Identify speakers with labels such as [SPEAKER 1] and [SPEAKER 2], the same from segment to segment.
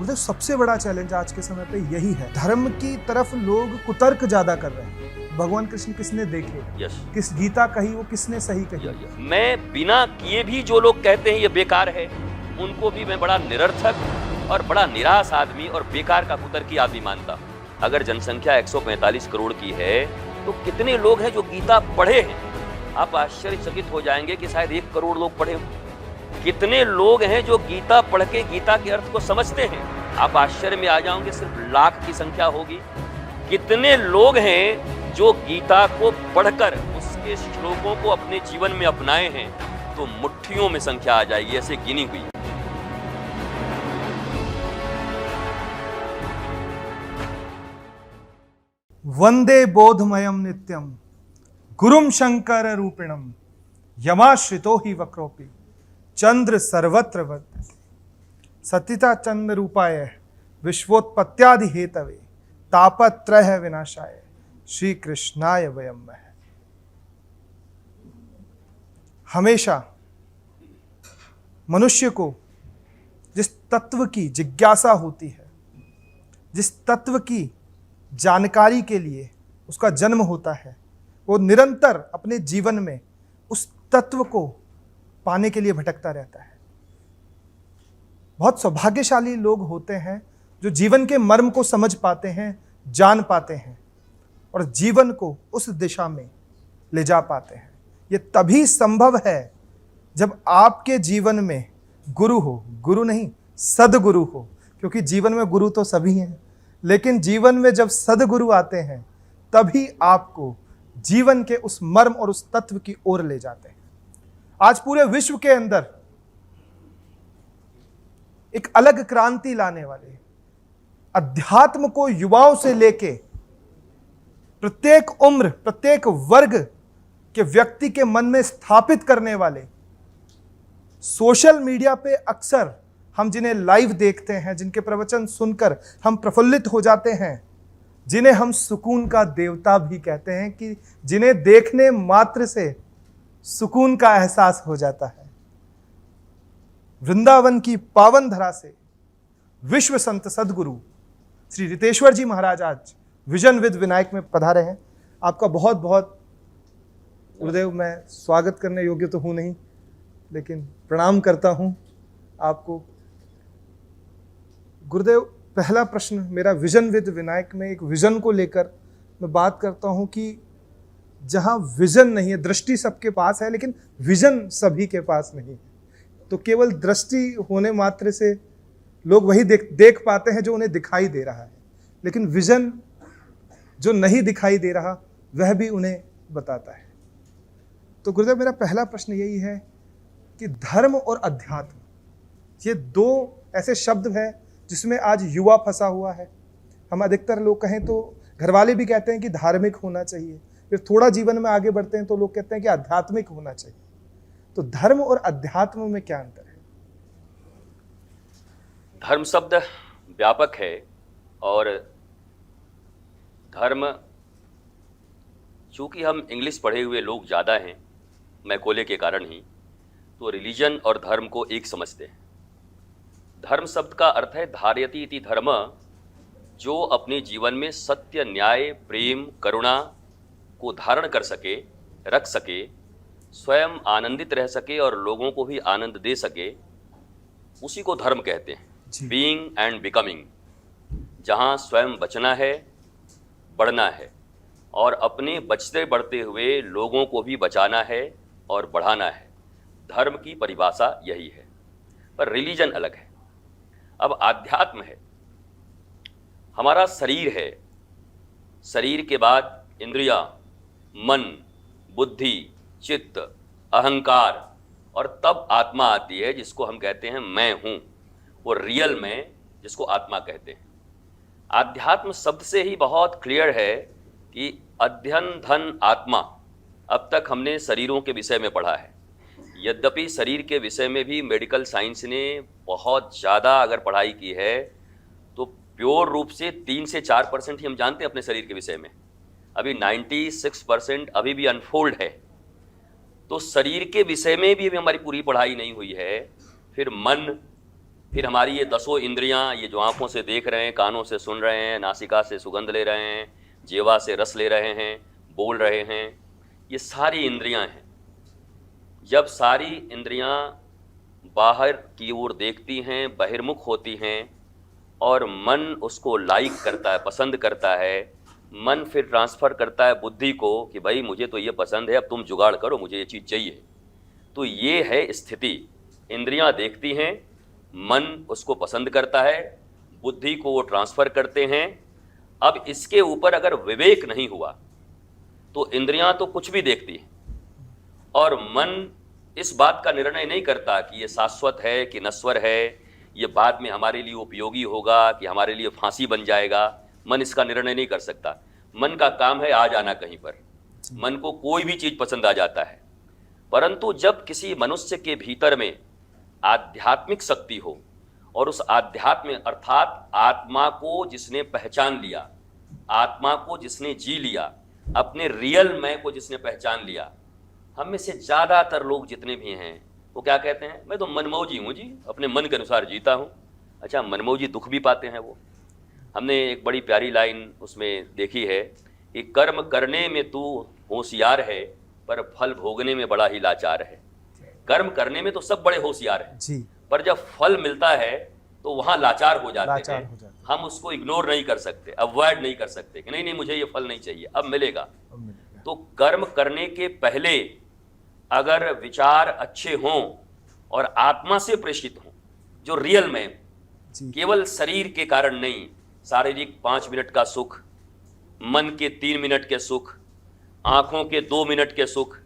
[SPEAKER 1] मतलब सबसे बड़ा चैलेंज आज के समय पे यही है, धर्म की तरफ लोग कुतर्क ज्यादा कर रहे हैं। भगवान कृष्ण किसने देखे, किस गीता कही, वो किसने सही कही।
[SPEAKER 2] मैं बिना किए भी जो लोग कहते हैं ये बेकार है, उनको भी मैं बड़ा निरर्थक और बड़ा निराश आदमी और बेकार का कुतर्की आदमी मानता हूँ। अगर जनसंख्या 145 करोड़ की है तो कितने लोग हैं जो गीता पढ़े हैं? आप आश्चर्यचकित हो जाएंगे कि शायद 1 करोड़ लोग पढ़े हों। कितने लोग हैं जो गीता पढ़ के गीता के अर्थ को समझते हैं? आप आश्चर्य में आ जाओगे, सिर्फ लाख की संख्या होगी। कितने लोग हैं जो गीता को पढ़कर उसके श्लोकों को अपने जीवन में अपनाए हैं? तो मुट्ठियों में संख्या आ जाएगी, ऐसे गिनी हुई।
[SPEAKER 1] वंदे बोधमयम नित्यम गुरुम शंकर रूपिणम यमाश्रितो ही वक्रोपि चंद्र सर्वत्र वर्तते सतिता चंद्र रूपाय विश्वोत्पत्त्यादि हेतवे तापत्रय विनाशाय श्री कृष्णाय वयम। हमेशा मनुष्य को जिस तत्व की जिज्ञासा होती है, जिस तत्व की जानकारी के लिए उसका जन्म होता है, वो निरंतर अपने जीवन में उस तत्व को पाने के लिए भटकता रहता है। बहुत सौभाग्यशाली लोग होते हैं जो जीवन के मर्म को समझ पाते हैं, जान पाते हैं और जीवन को उस दिशा में ले जा पाते हैं। ये तभी संभव है जब आपके जीवन में गुरु हो, गुरु नहीं सदगुरु हो, क्योंकि जीवन में गुरु तो सभी हैं, लेकिन जीवन में जब सदगुरु आते हैं तभी आपको जीवन के उस मर्म और उस तत्व की ओर ले जाते हैं। आज पूरे विश्व के अंदर एक अलग क्रांति लाने वाले, अध्यात्म को युवाओं से लेके प्रत्येक उम्र, प्रत्येक वर्ग के व्यक्ति के मन में स्थापित करने वाले, सोशल मीडिया पे अक्सर हम जिन्हें लाइव देखते हैं, जिनके प्रवचन सुनकर हम प्रफुल्लित हो जाते हैं, जिन्हें हम सुकून का देवता भी कहते हैं, कि जिन्हें देखने मात्र से सुकून का एहसास हो जाता है। वृंदावन की पावन धरा से विश्व संत सदगुरु श्री रितेश्वर जी महाराज आज विजन विद विनायक में पधारे हैं। आपका बहुत बहुत गुरुदेव, मैं स्वागत करने योग्य तो हूं नहीं, लेकिन प्रणाम करता हूं आपको। गुरुदेव, पहला प्रश्न मेरा विजन विद विनायक में एक विजन को लेकर मैं बात करता हूं कि जहां विजन नहीं है, दृष्टि सबके पास है लेकिन विजन सभी के पास नहीं है। तो केवल दृष्टि होने मात्र से लोग वही देख पाते हैं जो उन्हें दिखाई दे रहा है, लेकिन विजन जो नहीं दिखाई दे रहा वह भी उन्हें बताता है। तो गुरुदेव, मेरा पहला प्रश्न यही है कि धर्म और अध्यात्म, ये दो ऐसे शब्द हैं जिसमें आज युवा फंसा हुआ है। हम अधिकतर लोग कहें तो घरवाले भी कहते हैं कि धार्मिक होना चाहिए, फिर थोड़ा जीवन में आगे बढ़ते हैं तो लोग कहते हैं कि आध्यात्मिक होना चाहिए। तो धर्म और अध्यात्म में क्या अंतर है?
[SPEAKER 2] धर्म शब्द व्यापक है और धर्म, चूंकि हम इंग्लिश पढ़े हुए लोग ज़्यादा हैं मैकोले के कारण ही, तो रिलीजन और धर्म को एक समझते हैं। धर्म शब्द का अर्थ है धारयति इति धर्म, जो अपने जीवन में सत्य, न्याय, प्रेम, करुणा को धारण कर सके, रख सके, स्वयं आनंदित रह सके और लोगों को भी आनंद दे सके, उसी को धर्म कहते हैं। बीइंग एंड बिकमिंग, जहाँ स्वयं बचना है, बढ़ना है और अपने बचते बढ़ते हुए लोगों को भी बचाना है और बढ़ाना है। धर्म की परिभाषा यही है, पर रिलीजन अलग है। अब आध्यात्म है, हमारा शरीर है, शरीर के बाद इंद्रियां, मन, बुद्धि, चित्त, अहंकार और तब आत्मा आती है जिसको हम कहते हैं मैं हूँ, वो रियल में, जिसको आत्मा कहते हैं। आध्यात्म शब्द से ही बहुत क्लियर है कि अध्ययन धन आत्मा। अब तक हमने शरीरों के विषय में पढ़ा है, यद्यपि शरीर के विषय में भी मेडिकल साइंस ने बहुत ज़्यादा अगर पढ़ाई की है तो प्योर रूप से 3 से 4% ही हम जानते हैं अपने शरीर के विषय में। अभी 96% अभी भी अनफोल्ड है। तो शरीर के विषय में भी हमारी पूरी पढ़ाई नहीं हुई है। फिर मन, फिर हमारी ये 10 इंद्रियां, ये जो आंखों से देख रहे हैं, कानों से सुन रहे हैं, नासिका से सुगंध ले रहे हैं, जीवा से रस ले रहे हैं, बोल रहे हैं, ये सारी इंद्रियां हैं। जब सारी इंद्रियां बाहर की ओर देखती हैं, बहिर्मुख होती हैं और मन उसको लाइक करता है, पसंद करता है, मन फिर ट्रांसफ़र करता है बुद्धि को कि भाई मुझे तो ये पसंद है, अब तुम जुगाड़ करो, मुझे ये चीज़ चाहिए। तो ये है स्थिति। इंद्रियां देखती हैं, मन उसको पसंद करता है, बुद्धि को वो ट्रांसफ़र करते हैं। अब इसके ऊपर अगर विवेक नहीं हुआ तो इंद्रियां तो कुछ भी देखती हैं और मन इस बात का निर्णय नहीं करता कि ये शाश्वत है कि नश्वर है, ये बाद में हमारे लिए उपयोगी होगा कि हमारे लिए फांसी बन जाएगा। मन इसका निर्णय नहीं कर सकता। मन का काम है आ जाना कहीं पर। मन को कोई भी चीज़ पसंद आ जाता है। परंतु जब किसी मनुष्य के भीतर में आध्यात्मिक शक्ति हो और उस आध्यात्म अर्थात आत्मा को जिसने पहचान लिया, आत्मा को जिसने जी लिया, अपने रियल मैं को जिसने पहचान लिया, हम में से ज़्यादातर लोग जितने भी हैं वो क्या कहते हैं, मैं तो मनमौजी हूँ जी, अपने मन के अनुसार जीता हूँ। अच्छा, मनमौजी दुख भी पाते हैं वो। हमने एक बड़ी प्यारी लाइन उसमें देखी है कि कर्म करने में तू होशियार है पर फल भोगने में बड़ा ही लाचार है। कर्म करने में तो सब बड़े होशियार हैं
[SPEAKER 1] जी,
[SPEAKER 2] पर जब फल मिलता है तो वहाँ लाचार हो जाते हैं।
[SPEAKER 1] हो जाते
[SPEAKER 2] हम उसको इग्नोर नहीं कर सकते, अवॉइड नहीं कर सकते कि नहीं नहीं मुझे ये फल नहीं चाहिए, अब मिलेगा।
[SPEAKER 1] अब मिलेगा।
[SPEAKER 2] तो कर्म करने के पहले अगर विचार अच्छे हों और आत्मा से प्रेषित हों, जो रियल में,
[SPEAKER 1] जी,
[SPEAKER 2] केवल शरीर के कारण नहीं, शारीरिक 5 मिनट का सुख, मन के 3 मिनट के सुख, आंखों के 2 मिनट के सुख,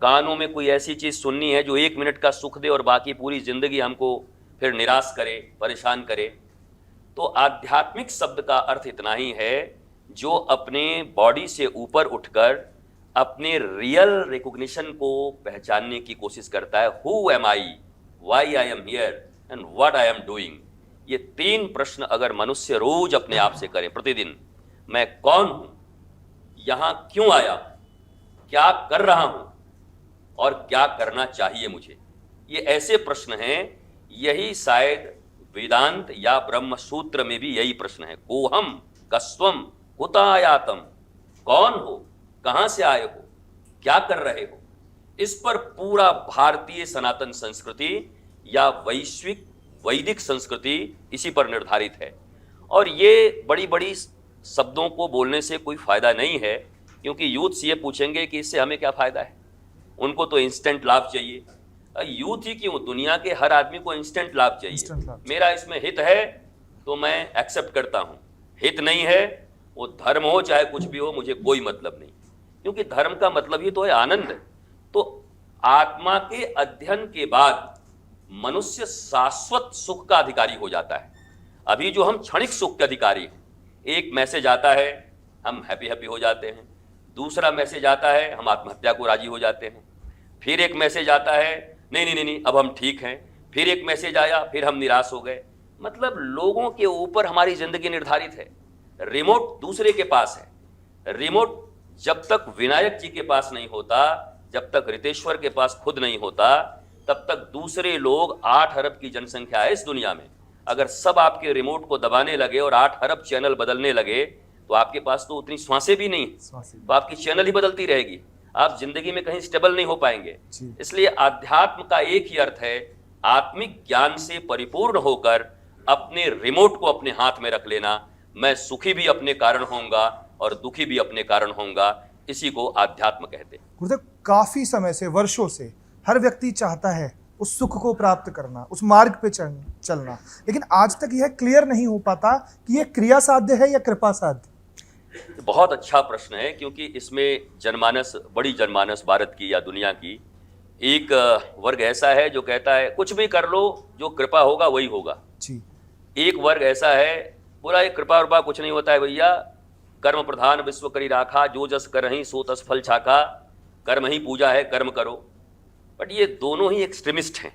[SPEAKER 2] कानों में कोई ऐसी चीज़ सुननी है जो 1 मिनट का सुख दे और बाकी पूरी जिंदगी हमको फिर निराश करे, परेशान करे। तो आध्यात्मिक शब्द का अर्थ इतना ही है जो अपने बॉडी से ऊपर उठकर अपने रियल रिकॉग्निशन को पहचानने की कोशिश करता है। Who am I, why am I here and what am I doing. ये 3 प्रश्न अगर मनुष्य रोज अपने आप से करे प्रतिदिन, मैं कौन हूं, यहां क्यों आया, क्या कर रहा हूं और क्या करना चाहिए मुझे, ये ऐसे प्रश्न हैं। यही शायद वेदांत या ब्रह्म सूत्र में भी यही प्रश्न है। कोहम कस्वम कुता आयातम, कौन हो, कहां से आए हो, क्या कर रहे हो। इस पर पूरा भारतीय सनातन संस्कृति या वैश्विक वैदिक संस्कृति इसी पर निर्धारित है। और ये बड़ी बड़ी शब्दों को बोलने से कोई फायदा नहीं है, क्योंकि यूथ से ये पूछेंगे कि इससे हमें क्या फायदा है। उनको तो इंस्टेंट लाभ चाहिए। यूथ ही क्यों, दुनिया के हर आदमी को इंस्टेंट लाभ चाहिए। मेरा इसमें हित है तो मैं एक्सेप्ट करता हूं, हित नहीं है, वो धर्म हो चाहे कुछ भी हो, मुझे कोई मतलब नहीं, क्योंकि धर्म का मतलब ही तो है आनंद। तो आत्मा के अध्ययन के बाद मनुष्य शाश्वत सुख का अधिकारी हो जाता है। अभी जो हम क्षणिक सुख के अधिकारी हैं, एक मैसेज आता है हम हैप्पी हैप्पी हो जाते हैं, दूसरा मैसेज आता है हम आत्महत्या को राजी हो जाते हैं, फिर एक मैसेज आता है नहीं नहीं नहीं अब हम ठीक हैं, फिर एक मैसेज आया फिर हम निराश हो गए। मतलब लोगों के ऊपर हमारी जिंदगी निर्धारित है। रिमोट दूसरे के पास है। रिमोट जब तक विनायक जी के पास नहीं होता, जब तक रितेश्वर के पास खुद नहीं होता, तब तक दूसरे लोग 8 अरब की जनसंख्या है इस दुनिया में। अगर सब आपके रिमोट को दबाने लगे और 8 अरब चैनल बदलने लगे तो आपके पास तो उतनी श्वासें भी नहीं, तो आपकी चैनल ही बदलती रहेगी, आप जिंदगी में कहीं स्टेबल नहीं हो पाएंगे। इसलिए आध्यात्म का एक ही अर्थ है, आत्मिक ज्ञान से परिपूर्ण होकर अपने रिमोट को अपने हाथ में रख लेना। मैं सुखी भी अपने कारण होऊंगा और दुखी भी अपने कारण होऊंगा, इसी को आध्यात्म कहते हैं।
[SPEAKER 1] गुरुदेव, काफी समय से, वर्षों से हर व्यक्ति चाहता है उस सुख को प्राप्त करना, उस मार्ग पे चलना, लेकिन आज तक यह क्लियर नहीं हो पाता कि यह क्रिया साध्य है या कृपा साध्य।
[SPEAKER 2] बहुत अच्छा प्रश्न है, क्योंकि इसमें जनमानस, बड़ी जनमानस भारत की या दुनिया की एक वर्ग ऐसा है जो कहता है कुछ भी कर लो, जो कृपा होगा वही होगा
[SPEAKER 1] जी।
[SPEAKER 2] एक वर्ग ऐसा है बोला ये कृपा रुपा कुछ नहीं होता है भैया, कर्म प्रधान विश्व करी राखा, जो जस करहि सो तस फल छाका, कर्म ही पूजा है, कर्म करो। बट ये दोनों ही एक्सट्रीमिस्ट हैं,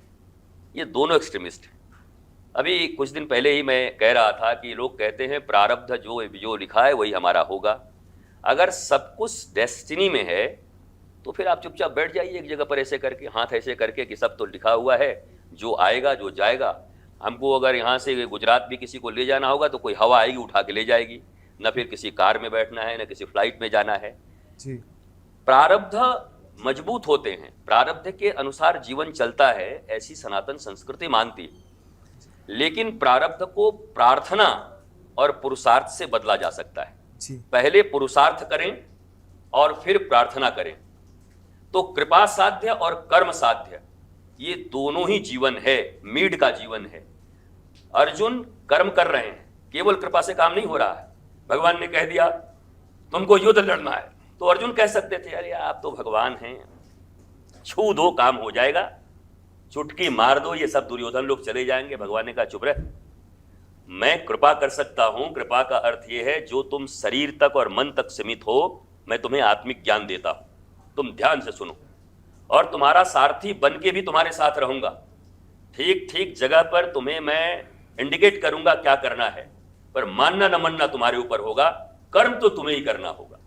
[SPEAKER 2] ये दोनों एक्सट्रीमिस्ट हैं। अभी कुछ दिन पहले ही मैं कह रहा था कि लोग कहते हैं प्रारब्ध जो लिखा है वही हमारा होगा। अगर सब कुछ डेस्टिनी में है तो फिर आप चुपचाप बैठ जाइए एक जगह पर ऐसे करके, हाथ ऐसे करके कि सब तो लिखा हुआ है, जो आएगा जो जाएगा। हमको अगर यहाँ से गुजरात भी किसी को ले जाना होगा तो कोई हवा आएगी उठा के ले जाएगी, न फिर किसी कार में बैठना है, न किसी फ्लाइट में जाना है।
[SPEAKER 1] जी।
[SPEAKER 2] प्रारब्ध मजबूत होते हैं, प्रारब्ध के अनुसार जीवन चलता है, ऐसी सनातन संस्कृति मानती है। लेकिन प्रारब्ध को प्रार्थना और पुरुषार्थ से बदला जा सकता है।
[SPEAKER 1] जी।
[SPEAKER 2] पहले पुरुषार्थ करें और फिर प्रार्थना करें, तो कृपा साध्य और कर्म साध्य ये दोनों ही जीवन है, मीड का जीवन है। अर्जुन कर्म कर रहे हैं, केवल कृपा से काम नहीं हो रहा है। भगवान ने कह दिया तुमको युद्ध लड़ना है, तो अर्जुन कह सकते थे अरे आप तो भगवान हैं, छू दो काम हो जाएगा, चुटकी मार दो ये सब दुर्योधन लोग चले जाएंगे। भगवान ने कहा चुप रह, मैं कृपा कर सकता हूं। कृपा का अर्थ यह है जो तुम शरीर तक और मन तक सीमित हो, मैं तुम्हें आत्मिक ज्ञान देता हूं, तुम ध्यान से सुनो, और तुम्हारा सारथी बन के भी तुम्हारे साथ रहूंगा। ठीक ठीक जगह पर तुम्हें मैं इंडिकेट करूंगा क्या करना है, पर मानना न मानना तुम्हारे ऊपर होगा, कर्म तो तुम्हें ही करना होगा।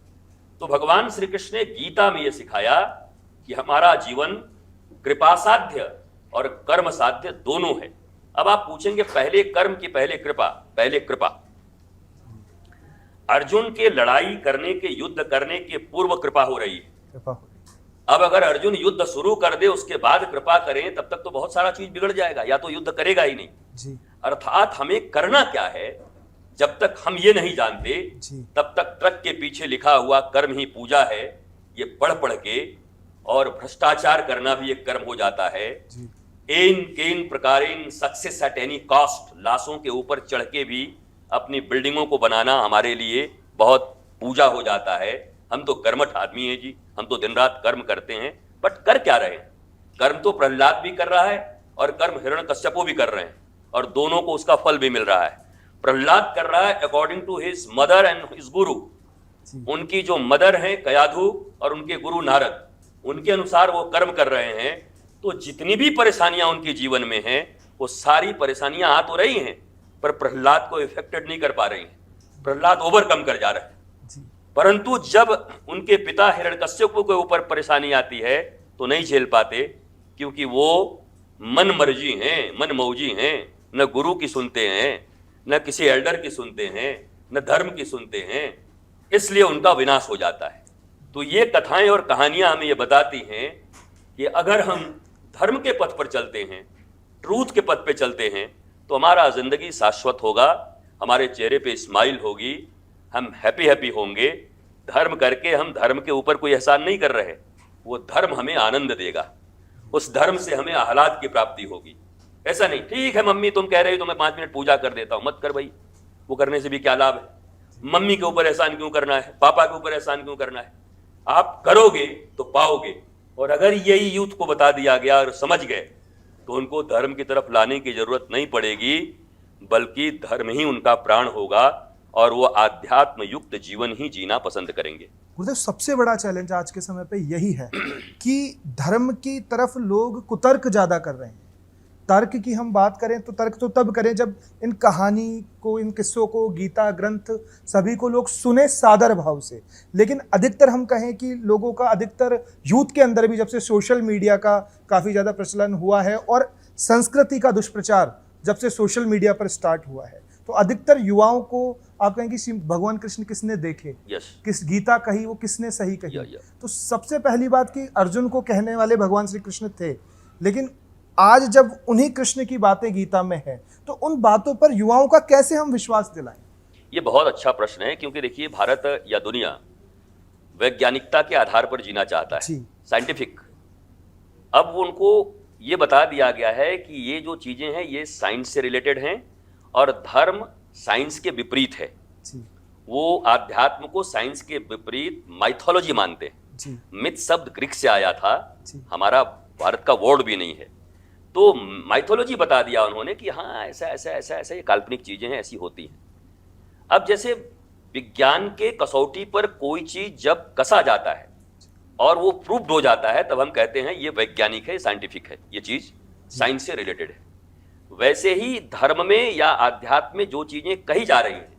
[SPEAKER 2] तो भगवान श्री कृष्ण ने गीता में यह सिखाया कि हमारा जीवन कृपा साध्य और कर्म साध्य दोनों है। अब आप पूछेंगे पहले कर्म की पहले कृपा? पहले कृपा। अर्जुन के लड़ाई करने के, युद्ध करने के पूर्व कृपा हो रही है।
[SPEAKER 1] कृपा हो रही
[SPEAKER 2] अब अगर अर्जुन युद्ध शुरू कर दे उसके बाद कृपा करें, तब तक तो बहुत सारा चीज बिगड़ जाएगा, या तो युद्ध करेगा ही नहीं।
[SPEAKER 1] जी।
[SPEAKER 2] अर्थात हमें करना क्या है, जब तक हम ये नहीं जानते
[SPEAKER 1] जी।
[SPEAKER 2] तब तक ट्रक के पीछे लिखा हुआ कर्म ही पूजा है, ये पढ़ पढ़ के, और भ्रष्टाचार करना भी एक कर्म हो जाता है।
[SPEAKER 1] जी।
[SPEAKER 2] एन केन प्रकारेन सक्सेस एट एनी कॉस्ट, लाशों के ऊपर चढ़ के भी अपनी बिल्डिंगों को बनाना हमारे लिए बहुत पूजा हो जाता है। हम तो कर्मठ आदमी हैं जी, हम तो दिन रात कर्म करते हैं, बट कर क्या रहे हैं? कर्म तो प्रहलाद भी कर रहा है और कर्म हिरण्यकश्यपु भी कर रहे हैं, और दोनों को उसका फल भी मिल रहा है। प्रहलाद कर रहा है according to his mother and his guru, उनकी जो मदर है कयाधु और उनके गुरु नारद, उनके अनुसार वो कर्म कर रहे हैं। तो जितनी भी परेशानियां उनके जीवन में हैं, वो सारी परेशानियां आ तो रही हैं, पर प्रहलाद को इफेक्टेड नहीं कर पा रही हैं। प्रहलाद ओवरकम कर जा रहे हैं। परंतु जब उनके पिता हिरण्यकश्यप के ऊपर परेशानी आती है तो नहीं झेल पाते, क्योंकि वो मन मर्जी हैं, मन मौजी हैं, न गुरु की सुनते हैं, न किसी एल्डर की सुनते हैं, न धर्म की सुनते हैं, इसलिए उनका विनाश हो जाता है। तो ये कथाएं और कहानियां हमें ये बताती हैं कि अगर हम धर्म के पथ पर चलते हैं, ट्रूथ के पथ पे चलते हैं, तो हमारा जिंदगी शाश्वत होगा, हमारे चेहरे पे स्माइल होगी, हम हैप्पी हैप्पी होंगे। धर्म करके हम धर्म के ऊपर कोई एहसान नहीं कर रहे, वो धर्म हमें आनंद देगा, उस धर्म से हमें आह्लाद की प्राप्ति होगी। ऐसा नहीं ठीक है मम्मी तुम कह रही हो तो मैं 5 मिनट पूजा कर देता हूं, मत कर भाई, वो करने से भी क्या लाभ है? मम्मी के ऊपर एहसान क्यों करना है, पापा के ऊपर एहसान क्यों करना है? आप करोगे तो पाओगे। और अगर यही यूथ को बता दिया गया और समझ गए तो उनको धर्म की तरफ लाने की जरूरत नहीं पड़ेगी, बल्कि धर्म ही उनका प्राण होगा और वो आध्यात्म युक्त जीवन ही जीना पसंद करेंगे।
[SPEAKER 1] गुरुदेव, सबसे बड़ा चैलेंज आज के समय पे यही है कि धर्म की तरफ लोग कुतर्क ज्यादा कर रहे हैं। तर्क की हम बात करें तो तर्क तो तब करें जब इन कहानी को, इन किस्सों को, गीता ग्रंथ सभी को लोग सुने सादर भाव से। लेकिन अधिकतर हम कहें कि लोगों का, अधिकतर यूथ के अंदर भी जब से सोशल मीडिया का काफ़ी ज़्यादा प्रचलन हुआ है और संस्कृति का दुष्प्रचार जब से सोशल मीडिया पर स्टार्ट हुआ है, तो अधिकतर युवाओं को आप कहें कि भगवान कृष्ण किसने देखे, किस गीता कही, वो किसने सही कही। तो सबसे पहली बात कि अर्जुन को कहने वाले भगवान श्री कृष्ण थे, लेकिन आज जब उन्हीं कृष्ण की बातें गीता में है तो उन बातों पर युवाओं का कैसे हम विश्वास दिलाएं?
[SPEAKER 2] ये बहुत अच्छा प्रश्न है, क्योंकि देखिए भारत या दुनिया वैज्ञानिकता के आधार पर जीना चाहता है, साइंटिफिक। अब उनको ये बता दिया गया है कि ये जो चीजें हैं ये साइंस से रिलेटेड हैं और धर्म साइंस के विपरीत है। वो आध्यात्म को साइंस के विपरीत माइथोलॉजी मानते हैं। मिथ शब्द ग्रीक से आया था, हमारा भारत का वर्ड भी नहीं है। तो माइथोलॉजी बता दिया उन्होंने कि हाँ ऐसा ऐसा ऐसा ऐसा ये काल्पनिक चीजें हैं, ऐसी होती हैं। अब जैसे विज्ञान के कसौटी पर कोई चीज जब कसा जाता है और वो प्रूव्ड हो जाता है, तब हम कहते हैं ये वैज्ञानिक है, साइंटिफिक है, ये चीज साइंस से रिलेटेड है। वैसे ही धर्म में या आध्यात्म में जो चीजें कही जा रही हैं,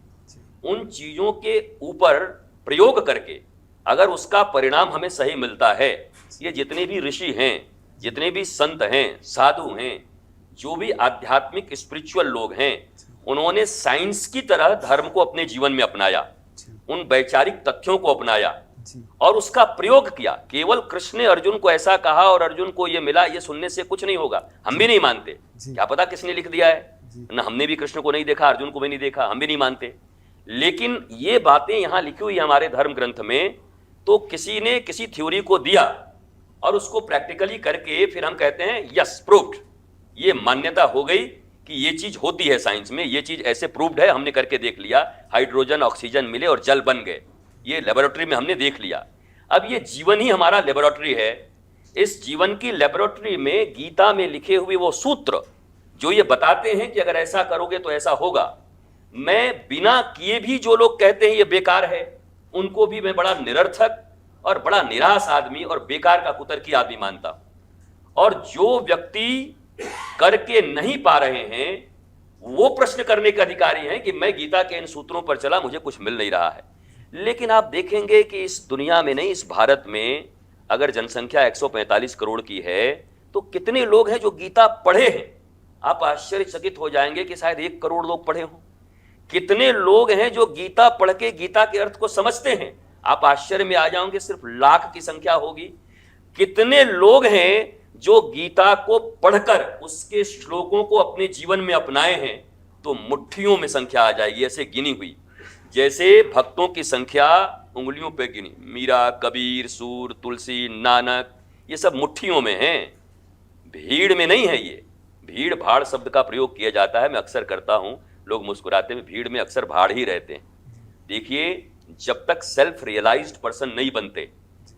[SPEAKER 2] उन चीजों के ऊपर प्रयोग करके अगर उसका परिणाम हमें सही मिलता है, ये जितने भी ऋषि हैं, जितने भी संत हैं, साधु हैं, जो भी आध्यात्मिक स्पिरिचुअल लोग हैं उन्होंने साइंस की तरह धर्म को अपने जीवन में अपनाया, उन वैचारिक तथ्यों को अपनाया और उसका प्रयोग किया। केवल कृष्ण ने अर्जुन को ऐसा कहा और अर्जुन को ये मिला, ये सुनने से कुछ नहीं होगा। हम भी नहीं मानते, क्या पता किसने लिख दिया है ना, हमने भी कृष्ण को नहीं देखा, अर्जुन को भी नहीं देखा, हम भी नहीं मानते। लेकिन ये बातें यहां लिखी हुई हमारे धर्म ग्रंथ में, तो किसी ने किसी थ्योरी को दिया और उसको प्रैक्टिकली करके फिर हम कहते हैं यस प्रूव्ड, ये मान्यता हो गई कि ये चीज होती है साइंस में, ये चीज ऐसे प्रूव्ड है, हमने करके देख लिया, हाइड्रोजन ऑक्सीजन मिले और जल बन गए, ये लेबोरेटरी में हमने देख लिया। अब ये जीवन ही हमारा लेबोरेटरी है। इस जीवन की लेबोरेटरी में गीता में लिखे हुए वो सूत्र जो ये बताते हैं कि अगर ऐसा करोगे तो ऐसा होगा, मैं बिना किए भी जो लोग कहते हैं ये बेकार है, उनको भी मैं बड़ा निरर्थक और बड़ा निराश आदमी और बेकार का कुतर्की आदमी मानता हूं। और जो व्यक्ति करके नहीं पा रहे हैं वो प्रश्न करने के अधिकारी हैं कि मैं गीता के इन सूत्रों पर चला, मुझे कुछ मिल नहीं रहा है। लेकिन आप देखेंगे कि इस दुनिया में नहीं, इस भारत में अगर जनसंख्या 145 करोड़ की है तो कितने लोग हैं जो गीता पढ़े हैं? आप आश्चर्यचकित हो जाएंगे कि शायद 1 करोड़ लोग पढ़े हों। कितने लोग हैं जो गीता पढ़ के गीता के अर्थ को समझते हैं? आप आश्चर्य में आ जाओगे, सिर्फ लाख की संख्या होगी। कितने लोग हैं जो गीता को पढ़कर उसके श्लोकों को अपने जीवन में अपनाए हैं? तो मुट्ठियों में संख्या आ जाएगी, ऐसे गिनी हुई, जैसे भक्तों की संख्या उंगलियों पे गिनी। मीरा, कबीर, सूर, तुलसी, नानक, ये सब मुट्ठियों में हैं, भीड़ में नहीं है। ये भीड़ भाड़ शब्द का प्रयोग किया जाता है, मैं अक्सर करता हूं, लोग मुस्कुराते हैं, भीड़ में अक्सर भाड़ ही रहते हैं। देखिए, जब तक सेल्फ रियलाइज्ड पर्सन नहीं बनते,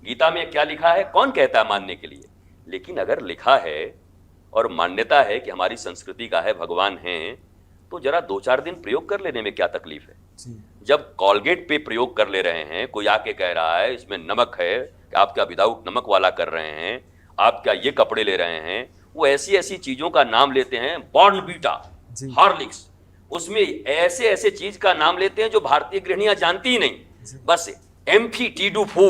[SPEAKER 2] गीता में क्या लिखा है कौन कहता है मानने के लिए? लेकिन अगर लिखा है और मान्यता है कि हमारी संस्कृति का है, भगवान हैं, तो जरा 2-4 दिन प्रयोग कर लेने में क्या तकलीफ है? जब कॉलगेट पे प्रयोग कर ले रहे हैं, कोई आके कह रहा है इसमें नमक है, आप क्या विदाउट नमक वाला कर रहे हैं, आप क्या ये कपड़े ले रहे हैं, वो ऐसी ऐसी चीजों का नाम लेते हैं, बॉर्नवीटा, हॉर्लिक्स, उसमें ऐसे ऐसे चीज का नाम लेते हैं जो भारतीय गृहिणियां जानती ही नहीं। बस एम्फीटीडू-फू,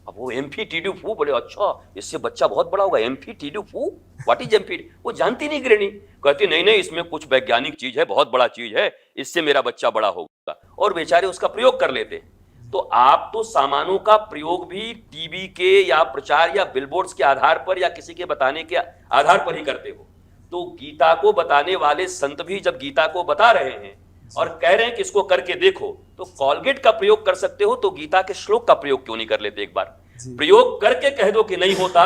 [SPEAKER 2] अब वो एम्फीटीडू-फू बोले, अच्छा इससे बच्चा बहुत बड़ा होगा, एम्फीटीडू-फू, व्हाट इज एम्फी, वो जानती नहीं गृहिणी, कहती नहीं नहीं इसमें कुछ वैज्ञानिक चीज है, बहुत बड़ा चीज है, इससे मेरा बच्चा बड़ा होगा, और बेचारे उसका प्रयोग कर लेते हैं। तो आप तो सामानों का प्रयोग भी टीवी के या प्रचार या बिलबोर्ड्स के आधार पर या किसी के बताने के आधार पर ही करते हो। तो गीता को बताने वाले संत भी जब गीता को बता रहे हैं और कह रहे हैं कि इसको करके देखो, तो कॉलगेट का प्रयोग कर सकते हो, तो गीता के श्लोक का प्रयोग क्यों नहीं कर लेते? एक बार प्रयोग करके कह दो कि नहीं होता,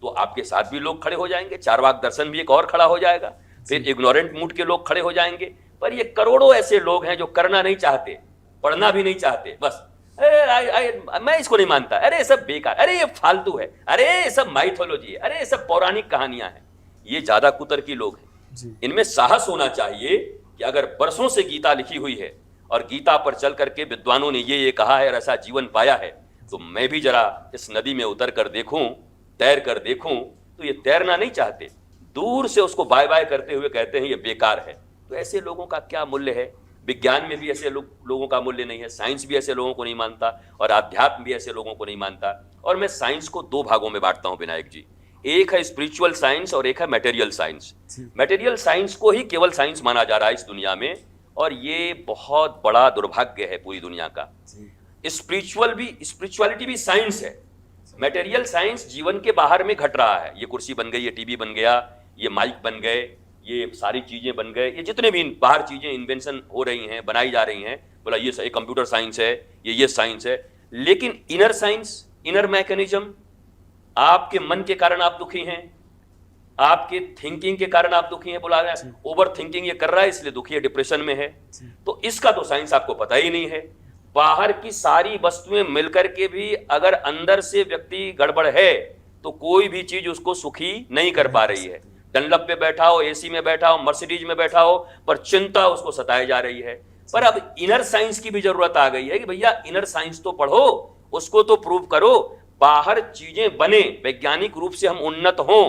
[SPEAKER 2] तो आपके साथ भी लोग खड़े हो जाएंगे, चारवाक दर्शन भी एक और खड़ा हो जाएगा, फिर इग्नोरेंट मूड के लोग खड़े हो जाएंगे। पर ये करोड़ों ऐसे लोग हैं जो करना नहीं चाहते, पढ़ना भी नहीं चाहते, बस मैं इसको नहीं मानता, अरे ये सब बेकार, अरे ये फालतू है, अरे ये सब माइथोलॉजी है, अरे ये सब पौराणिक कहानियां हैं। ये ज्यादा कुतर्की लोग हैं। इनमें साहस होना चाहिए कि अगर बरसों से गीता लिखी हुई है और गीता पर चल करके विद्वानों ने ये कहा है और ऐसा जीवन पाया है, तो मैं भी जरा इस नदी में उतर कर देखूं, तैर कर देखूं। तो ये तैरना नहीं चाहते, दूर से उसको बाय बाय करते हुए कहते हैं ये बेकार है। तो ऐसे लोगों का क्या मूल्य है? विज्ञान में भी ऐसे लोगों का मूल्य नहीं है, साइंस भी ऐसे लोगों को नहीं मानता और आध्यात्म भी ऐसे लोगों को नहीं मानता। और मैं साइंस को 2 भागों में बांटता हूं विनायक जी, एक है स्पिरिचुअल साइंस और एक है मटेरियल साइंस। मटेरियल साइंस को ही केवल साइंस माना जा रहा है इस दुनिया में, और ये बहुत बड़ा दुर्भाग्य है पूरी दुनिया का। स्पिरिचुअलिटी भी साइंस है, मटेरियल साइंस जीवन के बाहर में घट रहा है। ये कुर्सी बन गई, ये टीवी बन गया, ये माइक बन गए, ये सारी चीजें बन गए, ये जितने भी बाहर चीजें इन्वेंशन हो रही हैं, बनाई जा रही हैं, बोला ये सही कंप्यूटर साइंस है, ये साइंस है। लेकिन इनर साइंस, इनर मैकेनिज्म, आपके मन के कारण आप दुखी हैं, आपके थिंकिंग के कारण आप दुखी हैं, बोला गया ओवर थिंकिंग ये कर रहा है इसलिए दुखी है, डिप्रेशन में है, तो इसका तो साइंस आपको पता ही नहीं है। बाहर की सारी वस्तुएं मिलकर के भी अगर अंदर से व्यक्ति गड़बड़ है तो कोई भी चीज उसको सुखी नहीं कर पा रही है। डनलप पे बैठा हो, एसी में बैठा हो, मर्सिडीज में बैठा हो, पर चिंता उसको सताए जा रही है। पर अब इनर साइंस की भी जरूरत आ गई है कि भैया इनर साइंस तो पढ़ो, उसको तो प्रूव करो, बाहर चीजें बने, वैज्ञानिक रूप से हम उन्नत हों।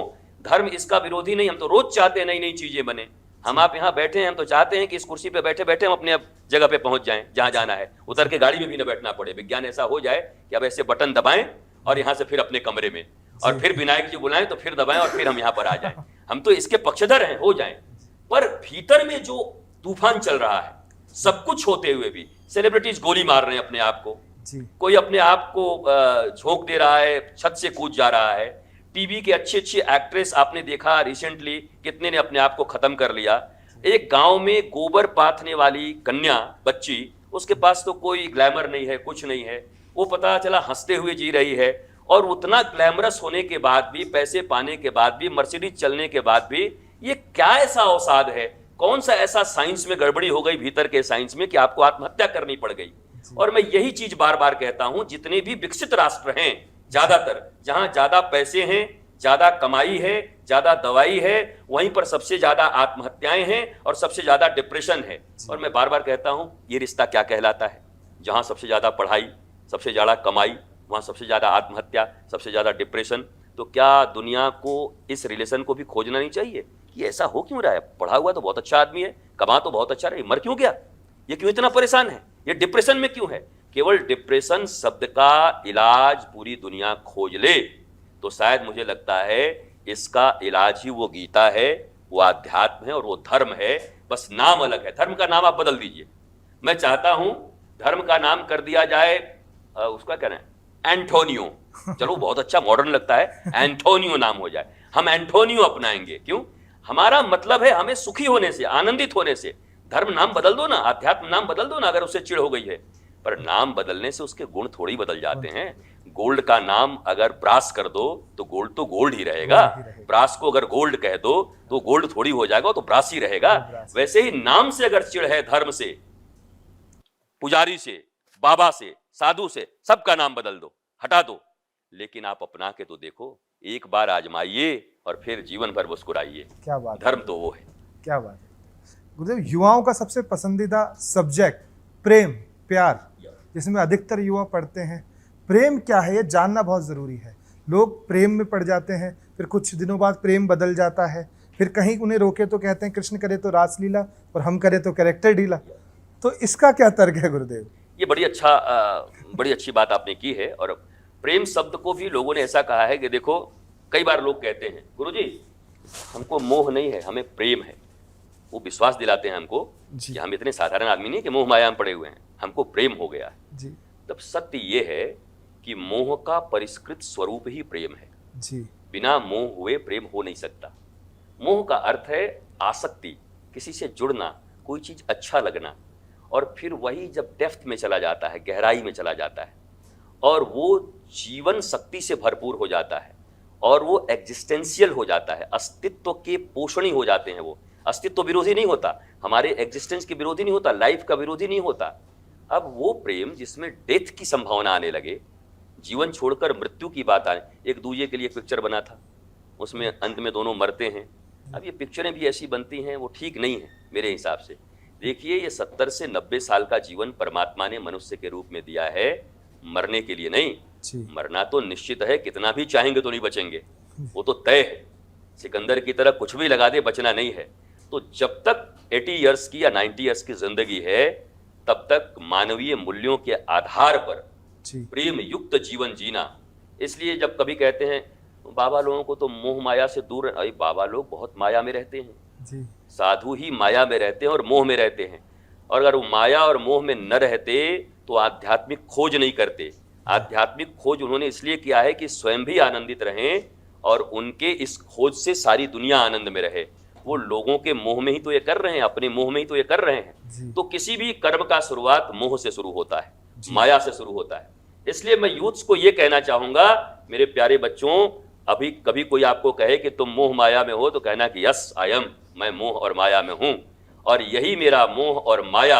[SPEAKER 2] धर्म इसका विरोधी नहीं, हम तो रोज चाहते हैं नई नई चीजें बने। हम आप यहाँ बैठे हैं, हम तो चाहते हैं कि इस कुर्सी पे बैठे बैठे हम अपने जगह पे पहुंच जाएं जहां जाना है, उतर के गाड़ी में भी न बैठना पड़े। विज्ञान ऐसा हो जाए कि अब ऐसे बटन दबाएं और यहां से फिर अपने कमरे में, और फिर विनायक जी बुलाएं तो फिर दबाएं और फिर हम यहाँ पर आ जाएं। हम तो इसके पक्षधर हैं, हो जाएं। पर भीतर में जो तूफान चल रहा है, सब कुछ होते हुए भी सेलिब्रिटीज गोली मार रहे हैं अपने आप को, कोई अपने आप को झोंक दे रहा है, छत से कूद जा रहा है। टीवी के अच्छी अच्छी एक्ट्रेस आपने देखा रिसेंटली कितने ने अपने आप को खत्म कर लिया। एक गांव में गोबर पाथने वाली कन्या बच्ची, उसके पास तो कोई ग्लैमर नहीं है, कुछ नहीं है, वो पता चला हंसते हुए जी रही है। और उतना ग्लैमरस होने के बाद भी, पैसे पाने के बाद भी, मर्सिडीज चलने के बाद भी, ये क्या ऐसा अवसाद है, कौन सा ऐसा साइंस में गड़बड़ी हो गई, भीतर के साइंस में, कि आपको आत्महत्या करनी पड़ गई। और मैं यही चीज बार बार कहता हूं, जितने भी विकसित राष्ट्र हैं, ज्यादातर जहां ज्यादा पैसे हैं, ज्यादा कमाई है, ज्यादा दवाई है, वहीं पर सबसे ज्यादा आत्महत्याएं हैं और सबसे ज्यादा डिप्रेशन है। और मैं बार बार कहता हूं, ये रिश्ता क्या कहलाता है? जहां सबसे ज्यादा पढ़ाई, सबसे ज्यादा कमाई, वहां सबसे ज्यादा आत्महत्या, सबसे ज्यादा डिप्रेशन। तो क्या दुनिया को इस रिलेशन को भी खोजना नहीं चाहिए कि ऐसा हो क्यों रहा है? पढ़ा हुआ तो बहुत अच्छा आदमी है, कमा तो बहुत अच्छा रहे, मर क्यों गया? ये क्यों इतना परेशान है? ये डिप्रेशन में क्यों है? केवल डिप्रेशन शब्द का इलाज पूरी दुनिया खोज ले तो शायद मुझे लगता है इसका इलाज ही वो गीता है, वो आध्यात्म है और वो धर्म है। बस नाम अलग है। धर्म का नाम आप बदल दीजिए। मैं चाहता हूं धर्म का नाम कर दिया जाए, उसका क्या है, एंटोनियो। चलो बहुत अच्छा मॉडर्न लगता है, एंटोनियो नाम हो जाए। हम एंटोनियो अपनाएंगे। क्यों? हमारा मतलब है हमें सुखी होने से, आनंदित होने से। धर्म नाम बदल दो ना, अध्यात्म नाम बदल दो ना, अगर उससे चिढ़ हो गई है। पर नाम बदलने से उसके गुण थोड़ी बदल जाते हैं। गोल्ड का नाम अगर ब्रास कर दो तो गोल्ड ही रहेगा। ब्रास को अगर गोल्ड कह दो तो गोल्ड थोड़ी हो जाएगा, तो ब्रास ही रहेगा। वैसे ही नाम से अगर चिढ़ है, धर्म से, पुजारी से, बाबा से, साधु से, सबका नाम बदल दो, हटा दो। लेकिन आप अपना के तो देखो, एक बार आजमाइए और फिर जीवन भर मुस्कुराइए।
[SPEAKER 1] क्या बात,
[SPEAKER 2] धर्म तो वो है।
[SPEAKER 1] क्या बात है गुरुदेव। युवाओं का सबसे पसंदीदा सब्जेक्ट प्रेम, प्यार, जिसमें अधिकतर युवा पढ़ते हैं। प्रेम क्या है ये जानना बहुत ज़रूरी है। लोग प्रेम में पड़ जाते हैं, फिर कुछ दिनों बाद प्रेम बदल जाता है, फिर कहीं उन्हें रोके तो कहते हैं कृष्ण करे तो रासलीला और हम करे तो कैरेक्टर ढीला। तो इसका क्या तर्क है गुरुदेव?
[SPEAKER 2] ये बड़ी अच्छी बात आपने की है। और प्रेम शब्द को भी लोगों ने ऐसा कहा है कि देखो, कई बार लोग कहते हैं गुरुजी हमको मोह नहीं है, हमें प्रेम है। वो विश्वास दिलाते हैं हमको कि हम इतने साधारण आदमी नहीं कि मोह माया में पड़े हुए हैं, हमको प्रेम हो गया है जी। तब सत्य ये है कि मोह का परिष्कृत स्वरूप ही प्रेम है जी। बिना मोह हुए प्रेम हो नहीं सकता। मोह का अर्थ है आसक्ति, किसी से जुड़ना, कोई चीज अच्छा लगना, और फिर वही जब डेप्थ में चला जाता है, गहराई में चला जाता है, और वो जीवन शक्ति से भरपूर हो जाता है, और वो एग्जिस्टेंशियल हो जाता है, अस्तित्व के पोषणी हो जाते हैं। वो अस्तित्व विरोधी नहीं होता, हमारे एग्जिस्टेंस के विरोधी नहीं होता, लाइफ का विरोधी नहीं होता। अब वो प्रेम जिसमें डेथ की संभावना आने लगे, जीवन छोड़कर मृत्यु की बात आए। एक दूजे के लिए पिक्चर बना था, उसमें अंत में दोनों मरते हैं। अब ये पिक्चरें भी ऐसी बनती हैं, वो ठीक नहीं है मेरे हिसाब से। देखिए, ये 70 से 90 साल का जीवन परमात्मा ने मनुष्य के रूप में दिया है, मरने के लिए नहीं। मरना तो निश्चित है, कितना भी चाहेंगे तो नहीं बचेंगे, वो तो तय है। सिकंदर की तरह कुछ भी लगा दे, बचना नहीं है। तो जब तक 80 इयर्स की या 90 इयर्स की जिंदगी है, तब तक मानवीय मूल्यों के आधार पर प्रेम युक्त जीवन जीना। इसलिए जब कभी कहते हैं बाबा लोगों को तो मोह माया से दूर, अरे बाबा लोग बहुत माया में रहते हैं जी। साधु ही माया में रहते हैं और मोह में रहते हैं। और अगर वो माया और मोह में न रहते तो आध्यात्मिक खोज नहीं करते। आध्यात्मिक खोज उन्होंने इसलिए किया है कि स्वयं भी आनंदित रहें और उनके इस खोज से सारी दुनिया आनंद में रहे। वो लोगों के मोह में ही तो ये कर रहे हैं, अपने मोह में ही तो ये कर रहे हैं। तो किसी भी कर्म का शुरुआत मोह से शुरू होता है, माया से शुरू होता है। इसलिए मैं यूथ्स को ये कहना चाहूंगा, मेरे प्यारे बच्चों, अभी कभी कोई आपको कहे कि तुम मोह माया में हो तो कहना कि यस आई एम, मैं मोह और माया में हूं। और यही मेरा मोह और माया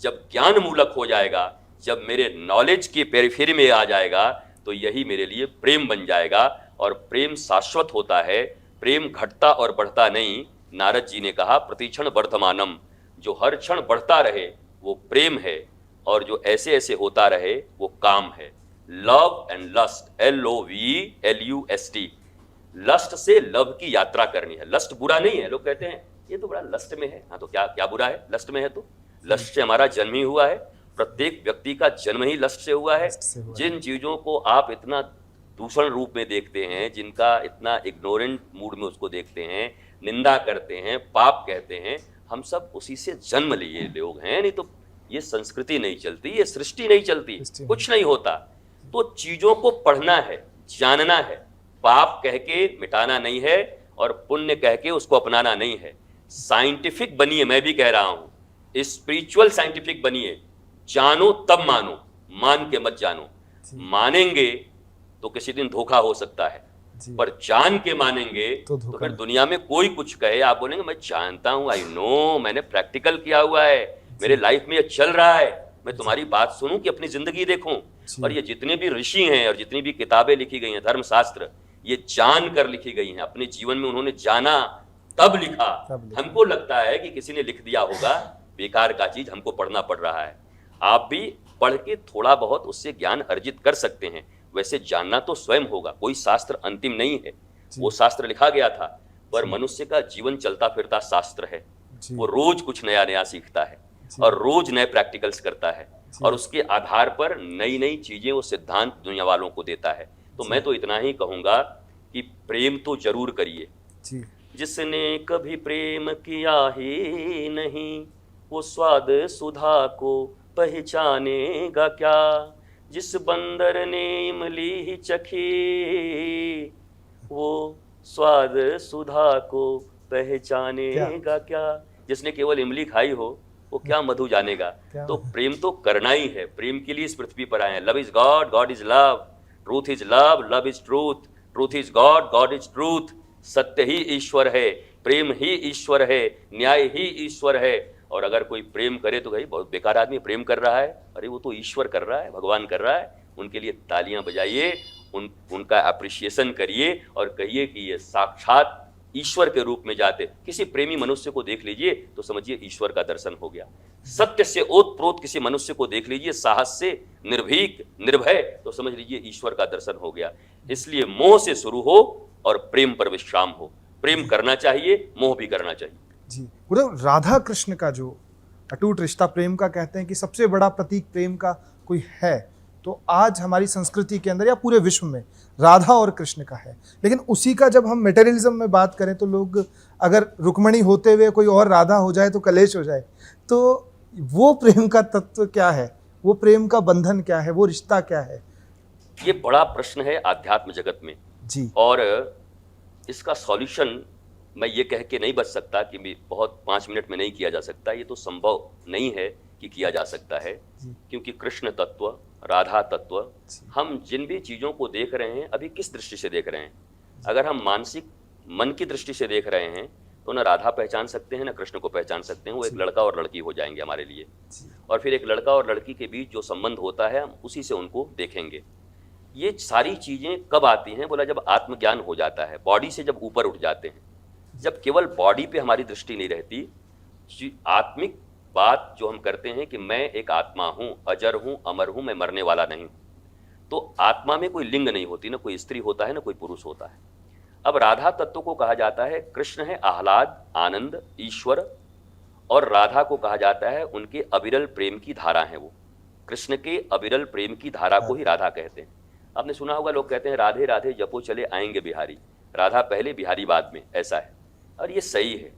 [SPEAKER 2] जब ज्ञान मूलक हो जाएगा, जब मेरे नॉलेज की पेरिफेरी में आ जाएगा, तो यही मेरे लिए प्रेम बन जाएगा। और प्रेम शाश्वत होता है, प्रेम घटता और बढ़ता नहीं। नारद जी ने कहा प्रतिक्षण वर्धमानम, जो हर क्षण बढ़ता रहे वो प्रेम है, और जो ऐसे ऐसे होता रहे वो काम है। Love and lust, LOVLUST, lust से लव की यात्रा करनी है। लस्ट बुरा नहीं है, लोग कहते हैं ये तो बड़ा लस्ट में है। हाँ, तो क्या क्या बुरा है? लस्ट में है तो लस्ट से हमारा जन्म ही हुआ है। प्रत्येक व्यक्ति का जन्म ही लस्ट से हुआ है। जिन चीजों को आप इतना दूषण रूप में देखते हैं, जिनका इतना इग्नोरेंट मूड में उसको देखते हैं, निंदा करते हैं, पाप कहते हैं, हम सब उसी से जन्म लिए लोग हैं। नहीं तो ये संस्कृति नहीं चलती, ये सृष्टि नहीं चलती, कुछ नहीं होता। तो चीजों को पढ़ना है, जानना है, पाप कह के मिटाना नहीं है और पुण्य कह के उसको अपनाना नहीं है। साइंटिफिक बनिए, मैं भी कह रहा हूं, स्पिरिचुअल साइंटिफिक बनिए, जानो तब मानो, मान के मत जानो। मानेंगे तो किसी दिन धोखा हो सकता है, पर जान के मानेंगे तो फिर दुनिया में कोई कुछ कहे, आप बोलेंगे मैं जानता हूं, आई नो, मैंने प्रैक्टिकल किया हुआ है, मेरे लाइफ में ये चल रहा है, मैं तुम्हारी बात सुनूं कि अपनी जिंदगी देखूं। और ये जितने भी ऋषि हैं और जितनी भी किताबें लिखी गई हैं, धर्मशास्त्र, ये जान कर लिखी गई हैं, अपने जीवन में उन्होंने जाना तब लिखा। हमको लगता है कि किसी ने लिख दिया होगा, बेकार का चीज हमको पढ़ना पड़ रहा है। आप भी पढ़ के थोड़ा बहुत उससे ज्ञान अर्जित कर सकते हैं, वैसे जानना तो स्वयं होगा। कोई शास्त्र अंतिम नहीं है, वो शास्त्र लिखा गया था, पर मनुष्य का जीवन चलता फिरता शास्त्र है। वो रोज कुछ नया नया सीखता है और रोज नए प्रैक्टिकल्स करता है और उसके आधार पर नई नई चीजें, वो सिद्धांत दुनिया वालों को देता है। तो मैं तो इतना ही कहूंगा कि प्रेम तो जरूर करिए। जिसने कभी प्रेम किया ही नहीं, वो स्वाद सुधा को पहचानेगा क्या। जिस बंदर ने इमली ही चखी, वो स्वाद सुधा को पहचानेगा क्या। जिसने केवल इमली खाई हो, वो क्या मधु जानेगा। तो प्रेम तो करना ही है, प्रेम के लिए इस पृथ्वी पर आए हैं। Love is God, God is love, truth is love, love is truth, truth is God, God is truth. सत्य ही ईश्वर है, प्रेम ही ईश्वर है, न्याय ही ईश्वर है। और अगर कोई प्रेम करे तो भाई बहुत बेकार आदमी प्रेम कर रहा है, अरे वो तो ईश्वर कर रहा है, भगवान कर रहा है। उनके लिए तालियां बजाइए, उनका अप्रिशिएशन करिए और कहिए कि ये साक्षात ईश्वर के रूप में जाते। किसी प्रेमी मनुष्य को देख लीजिए तो समझिए ईश्वर का दर्शन हो गया। सत्य से ओतप्रोत किसी मनुष्य को देख लीजिए, साहस से निर्भीक निर्भय, तो समझ लीजिए ईश्वर का दर्शन हो गया। इसलिए मोह से शुरू हो और प्रेम पर विश्राम हो। प्रेम करना चाहिए, मोह भी करना चाहिए।
[SPEAKER 1] जी गुरुदेव, राधा कृष्ण का जो अटूट रिश्ता प्रेम का कहते हैं कि सबसे बड़ा प्रतीक प्रेम का कोई है, तो आज हमारी संस्कृति के अंदर या पूरे विश्व में राधा और कृष्ण का है। लेकिन उसी का जब हम मटेरियलिज्म में बात करें तो लोग, अगर रुक्मणी होते हुए कोई और राधा हो जाए तो कलेश हो जाए। तो वो प्रेम का तत्व क्या है, वो प्रेम का बंधन क्या है, वो रिश्ता क्या है?
[SPEAKER 2] ये बड़ा प्रश्न है आध्यात्म जगत में
[SPEAKER 1] जी। और
[SPEAKER 2] इसका सॉल्यूशन मैं ये कह के नहीं बच सकता कि बहुत 5 मिनट में नहीं किया जा सकता। ये तो संभव नहीं है कि किया जा सकता है, क्योंकि कृष्ण तत्व, राधा तत्व, हम जिन भी चीज़ों को देख रहे हैं अभी किस दृष्टि से देख रहे हैं। अगर हम मानसिक मन की दृष्टि से देख रहे हैं तो ना राधा पहचान सकते हैं ना कृष्ण को पहचान सकते हैं। वो एक लड़का और लड़की हो जाएंगे हमारे लिए, और फिर एक लड़का और लड़की के बीच जो संबंध होता है हम उसी से उनको देखेंगे। ये सारी चीज़ें कब आती हैं बोला, जब आत्मज्ञान हो जाता है, बॉडी से जब ऊपर उठ जाते हैं, जब केवल बॉडी पे हमारी दृष्टि नहीं रहती। आत्मिक बात जो हम करते हैं कि मैं एक आत्मा हूं, अजर हूं, अमर हूं, मैं मरने वाला नहीं। तो आत्मा में कोई लिंग नहीं होती, ना कोई स्त्री होता है ना कोई पुरुष होता है। अब राधा तत्व को कहा जाता है, कृष्ण है आह्लाद, आनंद, ईश्वर, और राधा को कहा जाता है उनके अविरल प्रेम की धारा है। वो कृष्ण के अविरल प्रेम की धारा को ही राधा कहते हैं। आपने सुना होगा, लोग कहते हैं राधे राधे जपो चले आएंगे बिहारी, राधा पहले बिहारी बाद में, ऐसा है। और ये सही है।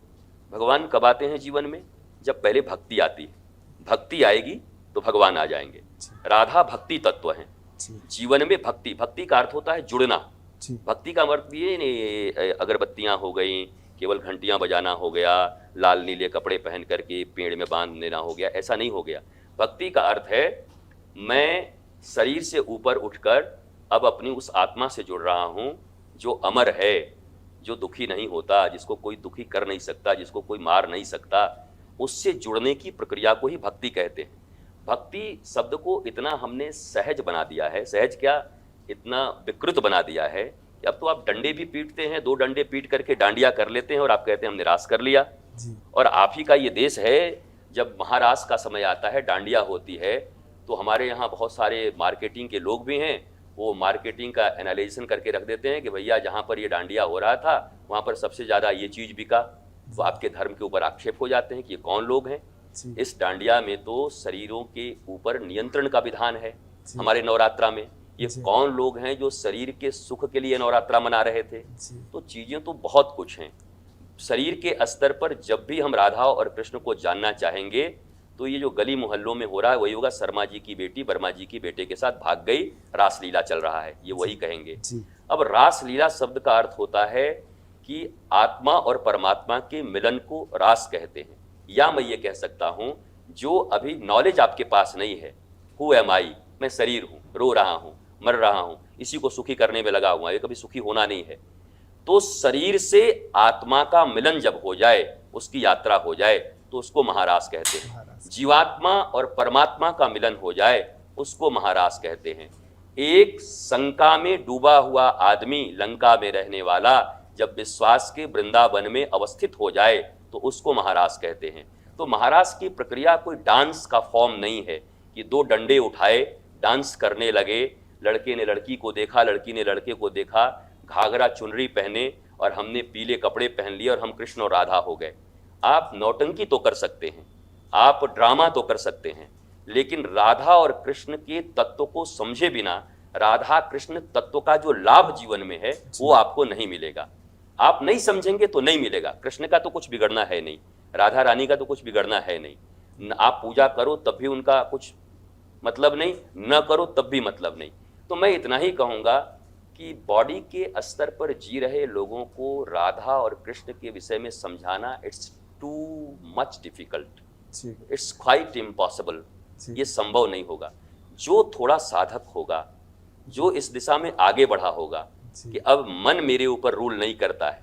[SPEAKER 2] भगवान कब आते हैं जीवन में? जब पहले भक्ति आती है। भक्ति आएगी तो भगवान आ जाएंगे। राधा भक्ति तत्व है। जीवन में भक्ति, भक्ति का अर्थ होता है जुड़ना। भक्ति का अर्थ ये नहीं अगरबत्तियां हो गई, केवल घंटियां बजाना हो गया, लाल नीले कपड़े पहन करके पेड़ में बांध देना हो गया, ऐसा नहीं हो गया। भक्ति का अर्थ है मैं शरीर से ऊपर उठकर अब अपनी उस आत्मा से जुड़ रहा हूं जो अमर है, जो दुखी नहीं होता, जिसको कोई दुखी कर नहीं सकता, जिसको कोई मार नहीं सकता, उससे जुड़ने की प्रक्रिया को ही भक्ति कहते हैं। भक्ति शब्द को इतना हमने सहज बना दिया है, सहज क्या, इतना विकृत बना दिया है कि अब तो आप डंडे भी पीटते हैं, 2 डंडे पीट करके डांडिया कर लेते हैं और आप कहते हैं हम निराश कर लिया। और आप ही का ये देश है, जब महारास का समय आता है, डांडिया होती है, तो हमारे यहाँ बहुत सारे मार्केटिंग के लोग भी हैं, वो मार्केटिंग का एनालिसिस करके रख देते हैं कि भैया जहाँ पर ये डांडिया हो रहा था वहाँ पर सबसे ज़्यादा ये चीज़ बिका। तो आपके धर्म के ऊपर आक्षेप हो जाते हैं कि ये कौन लोग हैं। इस डांडिया में तो शरीरों के ऊपर नियंत्रण का विधान है। हमारे नवरात्रा में ये
[SPEAKER 1] जी।
[SPEAKER 2] कौन लोग हैं जो शरीर के सुख के लिए नवरात्रा मना रहे थे?
[SPEAKER 1] जी।
[SPEAKER 2] तो चीजें तो बहुत कुछ हैं। शरीर के स्तर पर जब भी हम राधा और कृष्ण को जानना चाहेंगे तो ये जो गली मोहल्लों में हो रहा है वही होगा, शर्मा जी की बेटी वर्मा जी की बेटे के साथ भाग गई, रासलीला चल रहा है, ये वही कहेंगे।
[SPEAKER 1] जी।
[SPEAKER 2] अब रासलीला शब्द का अर्थ होता है कि आत्मा और परमात्मा के मिलन को रास कहते हैं। या मैं ये कह सकता हूं, जो अभी नॉलेज आपके पास नहीं है, हु एम आई, मैं शरीर हूं, रो रहा हूं, मर रहा हूं, इसी को सुखी करने में लगा हुआ, ये कभी सुखी होना नहीं है। तो शरीर से आत्मा का मिलन जब हो जाए, उसकी यात्रा हो जाए, तो उसको महारास कहते हैं। जीवात्मा और परमात्मा का मिलन हो जाए, उसको महारास कहते हैं। एक शंका में डूबा हुआ आदमी, लंका में रहने वाला, जब विश्वास के वृंदावन में अवस्थित हो जाए तो उसको महारास कहते हैं। तो महारास की प्रक्रिया कोई डांस का फॉर्म नहीं है कि दो डंडे उठाए, डांस करने लगे, लड़के ने लड़की को देखा, लड़की ने लड़के को देखा, घाघरा चुनरी पहने और हमने पीले कपड़े पहन लिए और हम कृष्ण और राधा हो गए। आप नौटंकी तो कर सकते हैं, आप ड्रामा तो कर सकते हैं, लेकिन राधा और कृष्ण के तत्व को समझे बिना राधा कृष्ण तत्व का जो लाभ जीवन में है वो आपको नहीं मिलेगा। आप नहीं समझेंगे तो नहीं मिलेगा। कृष्ण का तो कुछ बिगड़ना है नहीं, राधा रानी का तो कुछ बिगड़ना है नहीं। आप पूजा करो तब भी उनका कुछ मतलब नहीं, न करो तब भी मतलब नहीं। तो मैं इतना ही कहूँगा कि बॉडी के स्तर पर जी रहे लोगों को राधा और कृष्ण के विषय में समझाना it's too much difficult, it's quite impossible. ये संभव नहीं होगा। जो थोड़ा साधक होगा, जो इस दिशा में आगे बढ़ा होगा कि अब मन मेरे ऊपर रूल नहीं करता है,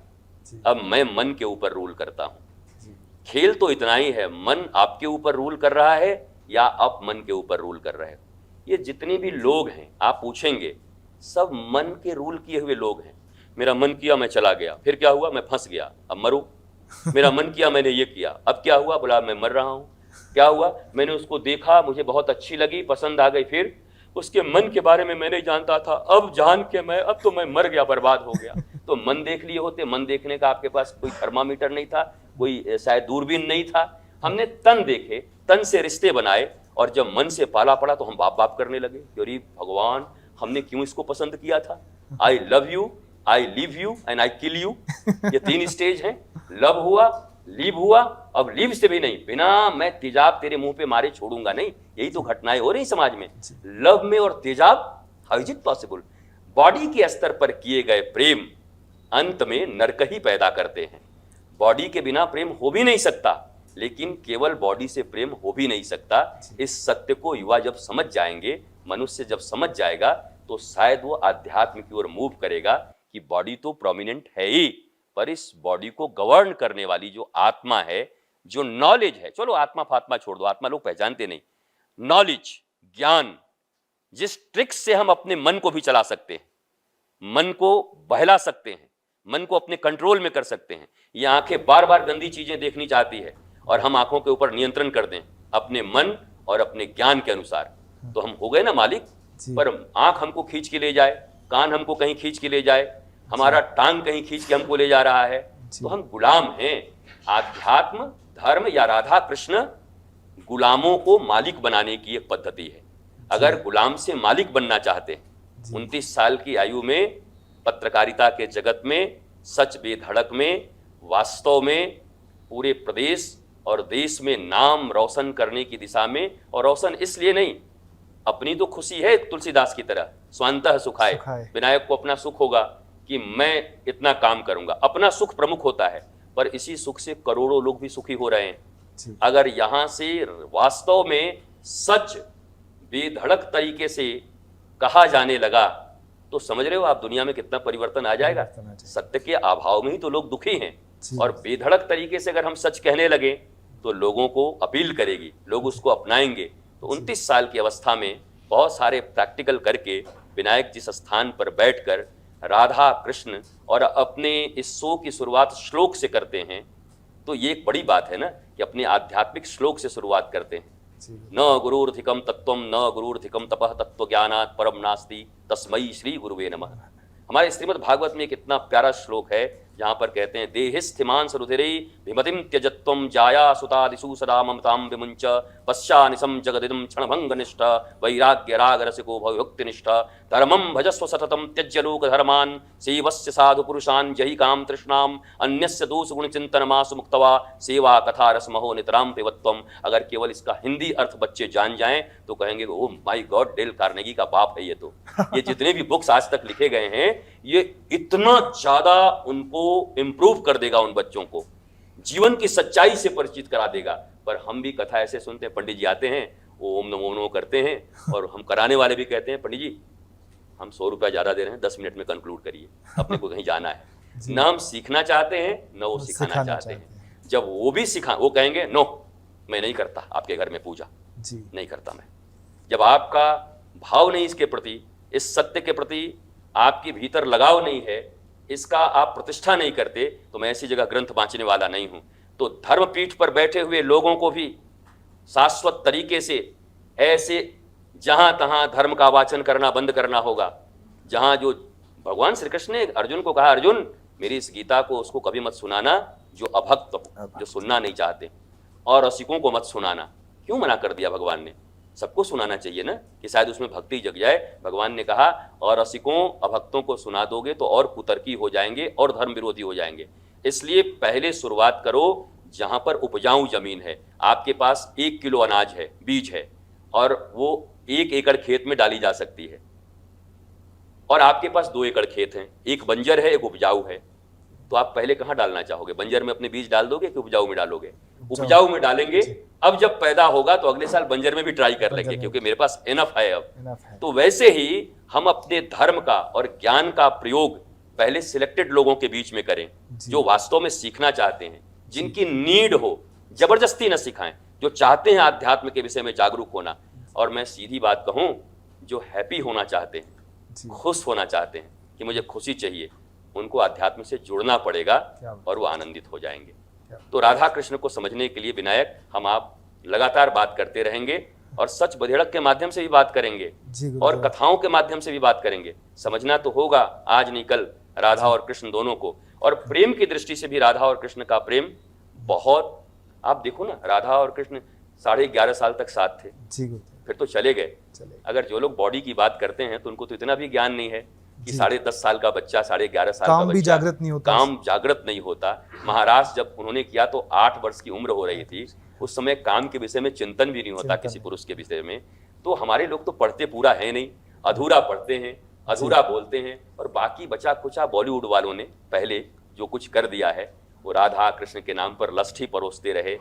[SPEAKER 2] अब मैं मन के ऊपर रूल करता हूँ। खेल तो इतना ही है, मन आपके ऊपर रूल कर रहा है या आप मन के ऊपर रूल कर रहे हो। ये जितने भी लोग हैं आप पूछेंगे, सब मन के रूल किए हुए लोग हैं। मेरा मन किया मैं चला गया, फिर क्या हुआ, मैं फंस गया, अब मरूं। मेरा मन किया मैंने ये किया, अब क्या हुआ, बोला मैं मर रहा हूं। क्या हुआ, मैंने उसको देखा, मुझे बहुत अच्छी लगी, पसंद आ गई, फिर उसके मन के बारे में मैं नहीं जानता था, अब जान के अब तो मैं मर गया, बर्बाद हो गया। तो मन देख लिए होते, मन देखने का आपके पास कोई थर्मामीटर नहीं था, कोई शायद दूरबीन नहीं था। हमने तन देखे, तन से रिश्ते बनाए, और जब मन से पाला पड़ा तो हम बाप बाप करने लगे। अरे भगवान, हमने क्यों इसको पसंद किया था। I love you, I leave you and I kill you, ये 3 स्टेज हैं। लव हुआ, लीव हुआ, अब लीव से भी नहीं, बिना मैं तेजाब तेरे मुंह पे मारे छोड़ूंगा नहीं। यही तो घटनाएं हो रही समाज में, लव में और तेजाब, how is it possible. Body के स्तर पर किए गए प्रेम अंत में नरक ही पैदा करते हैं। बॉडी के बिना प्रेम हो भी नहीं सकता, लेकिन केवल बॉडी से प्रेम हो भी नहीं सकता। इस सत्य को युवा जब समझ जाएंगे, मनुष्य जब समझ जाएगा, तो शायद वो आध्यात्म की ओर मूव करेगा कि बॉडी तो प्रोमिनेंट है ही, पर इस बॉडी को गवर्न करने वाली जो आत्मा है, जो नॉलेज है, चलो आत्मा फात्मा छोड़ दो, आत्मा लोग पहचानते नहीं, नॉलेज, ज्ञान, जिस ट्रिक्स से हम अपने मन को भी चला सकते हैं, मन को बहला सकते हैं, मन को अपने कंट्रोल में कर सकते हैं। ये आंखें बार बार गंदी चीजें देखनी चाहती है और हम आंखों के ऊपर नियंत्रण कर दें अपने मन और अपने ज्ञान के अनुसार, तो हम हो गए ना मालिक। पर आंख हमको खींच के ले जाए, कान हमको कहीं खींच के ले जाए, हमारा टांग कहीं खींच के हमको ले जा रहा है, तो हम गुलाम हैं। आध्यात्म, धर्म या राधा कृष्ण गुलामों को मालिक बनाने की एक पद्धति है। अगर गुलाम से मालिक बनना चाहते हैं, 29 साल की आयु में पत्रकारिता के जगत में, सच बेधड़क में, वास्तव में पूरे प्रदेश और देश में नाम रोशन करने की दिशा में, और रोशन इसलिए नहीं, अपनी तो खुशी है तुलसीदास की तरह, स्वांतः सुखाए, विनायक को अपना सुख होगा कि मैं इतना काम करूंगा, अपना सुख प्रमुख होता है, पर इसी सुख से करोड़ों लोग भी सुखी हो रहे हैं। अगर यहां से वास्तव में सच बेधड़क तरीके से कहा जाने लगा, तो समझ रहे हो आप दुनिया में कितना परिवर्तन आ जाएगा। सत्य के अभाव में ही तो लोग दुखी हैं, और बेधड़क तरीके से अगर हम सच कहने लगे तो लोगों को अपील करेगी, लोग उसको अपनाएंगे। तो 29 साल की अवस्था में बहुत सारे प्रैक्टिकल करके विनायक जिस स्थान पर बैठकर राधा कृष्ण और अपने इस शो की शुरुआत श्लोक से करते हैं, तो ये एक बड़ी बात है ना कि अपने आध्यात्मिक श्लोक से शुरुआत करते हैं। न गुरुर्धिकम तत्वम न गुरुर्धिकम तपः तत्व ज्ञानात् परम नास्ति तस्मै श्री गुरुवे नमः। हमारे श्रीमद् भागवत में एक इतना प्यारा श्लोक है, जहां पर कहते हैं देहिस्थिमान सरुधिरे विमतिम त्यजत्वम जाया सुतादिषु सदा ममताम विमुंच पश्चानिशम जगदिदम क्षणभंगनिष्ठ वैराग्य राग रसिको भवभक्तिनिष्ठ धर्मम भजस्व सततम त्यज्य लोक धर्मान सेवस्य साधु पुरुषान जहि काम तृष्णाम अन्यस्य दोष गुण चिंतन मासु मुक्तवा सेवा कथा रसमहो नितराम पिबत्वम। अगर केवल इसका हिंदी अर्थ बच्चे जान जाएं तो कहेंगे oh my God, Dale Carnegie का बाप है ये तो। ये जितने भी बुक्स आज तक लिखे गए हैं ये इतना ज्यादा उनको इंप्रूव कर देगा, उन बच्चों को जीवन की सच्चाई से परिचित करा देगा। पर हम भी कथा ऐसे सुनते हैं, पंडित जी आते हैं वो ओम नमो नमो करते हैं और हम कराने वाले भी कहते हैं पंडित जी हम 100 रुपया ज्यादा दे रहे हैं, 10 मिनट में कंक्लूड करिए, अपने को कहीं जाना है। न हम सीखना चाहते हैं न वो सिखाना चाहते हैं। जब वो भी सिखा, वो कहेंगे नो मैं नहीं करता आपके घर में पूजा, नहीं करता मैं। जब आपका भाव नहीं इसके प्रति, इस सत्य के प्रति आपके भीतर लगाव नहीं है, इसका आप प्रतिष्ठा नहीं करते, तो मैं ऐसी जगह ग्रंथ बांचने वाला नहीं हूं। तो धर्मपीठ पर बैठे हुए लोगों को भी शाश्वत तरीके से ऐसे जहां तहां धर्म का वाचन करना बंद करना होगा। जहां जो भगवान श्री कृष्ण ने अर्जुन को कहा, अर्जुन मेरी इस गीता को उसको कभी मत सुनाना जो अभक्त हो, जो सुनना नहीं चाहते, और रसिकों को मत सुनाना। क्यों मना कर दिया भगवान ने? सबको सुनाना चाहिए ना, कि शायद उसमें भक्ति जग जाए। भगवान ने कहा और रसिकों अभक्तों को सुना दोगे तो और कुतर्की हो जाएंगे और धर्म विरोधी हो जाएंगे। इसलिए पहले शुरुआत करो जहां पर उपजाऊ जमीन है, आपके पास 1 किलो अनाज है, बीज है, और वो 1 एकड़ खेत में डाली जा सकती है, और आपके पास 2 एकड़ खेत हैं, एक बंजर है एक उपजाऊ है। तो आप पहले कहां डालना चाहोगे? बंजर में अपने बीज डाल दोगे कि उपजाऊ में डालोगे? उपजाऊ में डालेंगे। अब जब पैदा होगा तो अगले साल बंजर में भी ट्राई कर लेंगे, क्योंकि मेरे पास इनफ है अब। तो वैसे ही हम अपने धर्म का और ज्ञान का प्रयोग पहले सिलेक्टेड लोगों के बीच में करें, जो वास्तव में सीखना चाहते हैं, जिनकी नीड हो, जबरदस्ती न सिखाएं, जो चाहते हैं आध्यात्म के विषय में जागरूक होना। और मैं सीधी बात कहूं, जो हैप्पी होना चाहते हैं, खुश होना चाहते हैं कि मुझे खुशी चाहिए, उनको आध्यात्म से जुड़ना पड़ेगा और वो आनंदित हो जाएंगे। तो राधा कृष्ण को समझने के लिए विनायक हम आप लगातार बात करते रहेंगे, और सच बधेड़क के माध्यम से भी बात करेंगे और कथाओं के माध्यम से भी बात करेंगे। समझना तो होगा आज नहीं कल राधा और कृष्ण दोनों को। और प्रेम की दृष्टि से भी राधा और कृष्ण का प्रेम बहुत, आप देखो ना, राधा और कृष्ण 11.5 साल तक साथ थे, फिर तो चले गए। अगर जो लोग बॉडी की बात करते हैं तो उनको तो इतना भी ज्ञान नहीं है कि 10.5 साल का बच्चा, 11.5 साल का बच्चा, काम जागृत नहीं होता। महाराज जब उन्होंने किया तो 8 वर्ष की उम्र हो रही थी, उस समय काम के विषय में चिंतन भी नहीं होता किसी पुरुष के विषय में। तो हमारे लोग तो पढ़ते पूरा है नहीं, अधूरा पढ़ते हैं, अधूरा बोलते हैं, और बाकी बचा कुचा बॉलीवुड वालों ने पहले जो कुछ कर दिया है, वो राधा कृष्ण के नाम पर लस्ट ही परोसते रहे,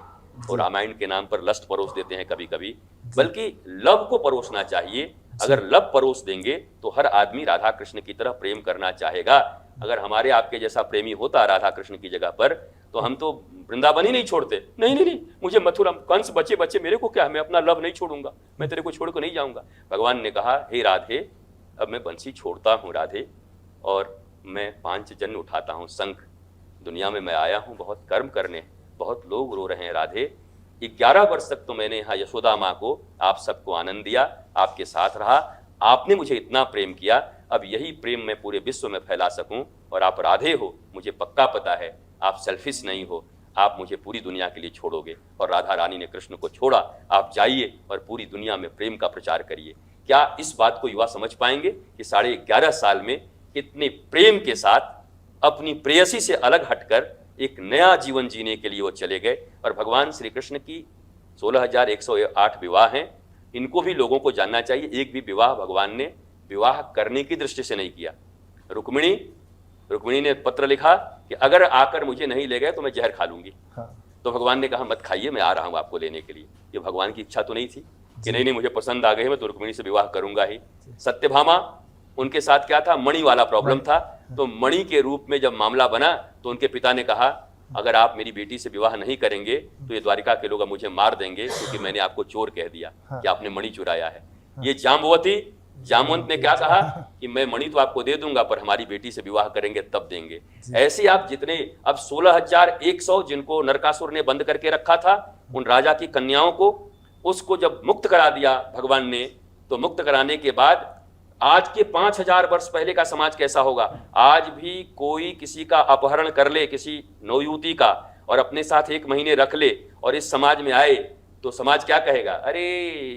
[SPEAKER 2] और रामायण के नाम पर लस्ट परोस देते हैं कभी कभी। बल्कि लव को परोसना चाहिए। अगर लव परोस देंगे तो हर आदमी राधा कृष्ण की तरह प्रेम करना चाहेगा। अगर हमारे आपके जैसा प्रेमी होता राधा कृष्ण की जगह पर, तो हम तो वृंदावन ही नहीं छोड़ते। नहीं नहीं नहीं, मुझे मथुरा, कंस बचे बचे, मेरे को क्या, मैं अपना लव नहीं छोड़ूंगा, मैं तेरे को छोड़ कर नहीं जाऊंगा। भगवान ने कहा, हे राधे, अब मैं बंसी छोड़ता हूँ राधे, और मैं 5 जन्म उठाता हूँ शंख। दुनिया में मैं आया हूँ बहुत कर्म करने, बहुत लोग रो रहे हैं राधे। 11 वर्ष तक तो मैंने यहाँ यशोदा माँ को, आप सबको आनंद दिया, आपके साथ रहा, आपने मुझे इतना प्रेम किया, अब यही प्रेम मैं पूरे विश्व में फैला सकूं। और आप राधे हो, मुझे पक्का पता है आप सेल्फिश नहीं हो, आप मुझे पूरी दुनिया के लिए छोड़ोगे। और राधा रानी ने कृष्ण को छोड़ा, आप जाइए और पूरी दुनिया में प्रेम का प्रचार करिए। क्या इस बात को युवा समझ पाएंगे कि 11.5 साल में कितने प्रेम के साथ अपनी प्रेयसी से अलग हटकर एक नया जीवन जीने के लिए वो चले गए। और भगवान श्री कृष्ण की 16,108 विवाह हैं, इनको भी लोगों को जानना चाहिए। एक भी विवाह भगवान ने विवाह करने की दृष्टि से नहीं किया। रुक्मिणी ने पत्र लिखा कि अगर आकर मुझे नहीं ले गए तो मैं जहर खा लूंगी। तो भगवान ने कहा मत खाइए, मैं आ रहा हूं आपको लेने के लिए। ये भगवान की इच्छा तो नहीं थी कि नहीं मुझे पसंद आ गए, मैं तो रुक्मिणी से विवाह करूंगा ही। सत्यभामा, उनके साथ क्या था, मणि वाला प्रॉब्लम था। तो मणि के रूप में जब मामला बना तो उनके पिता ने कहा अगर आप मेरी बेटी से विवाह नहीं करेंगे तो ये द्वारिका के लोग मुझे मार देंगे, क्योंकि मैंने आपको चोर कह दिया कि आपने मणि चुराया है। ये जामवंत ने क्या कहा कि मैं मणि तो आपको दे दूंगा, पर हमारी बेटी से विवाह करेंगे तब देंगे। ऐसे आप जितने, अब 16,100 जिनको नरकासुर ने बंद करके रखा था, उन राजा की कन्याओं को, उसको जब मुक्त करा दिया भगवान ने, तो मुक्त कराने के बाद आज के 5000 वर्ष पहले का समाज कैसा होगा? आज भी कोई किसी का अपहरण कर ले, किसी नवयुवती का, और अपने साथ 1 महीने रख ले और इस समाज में आए, तो समाज क्या कहेगा? अरे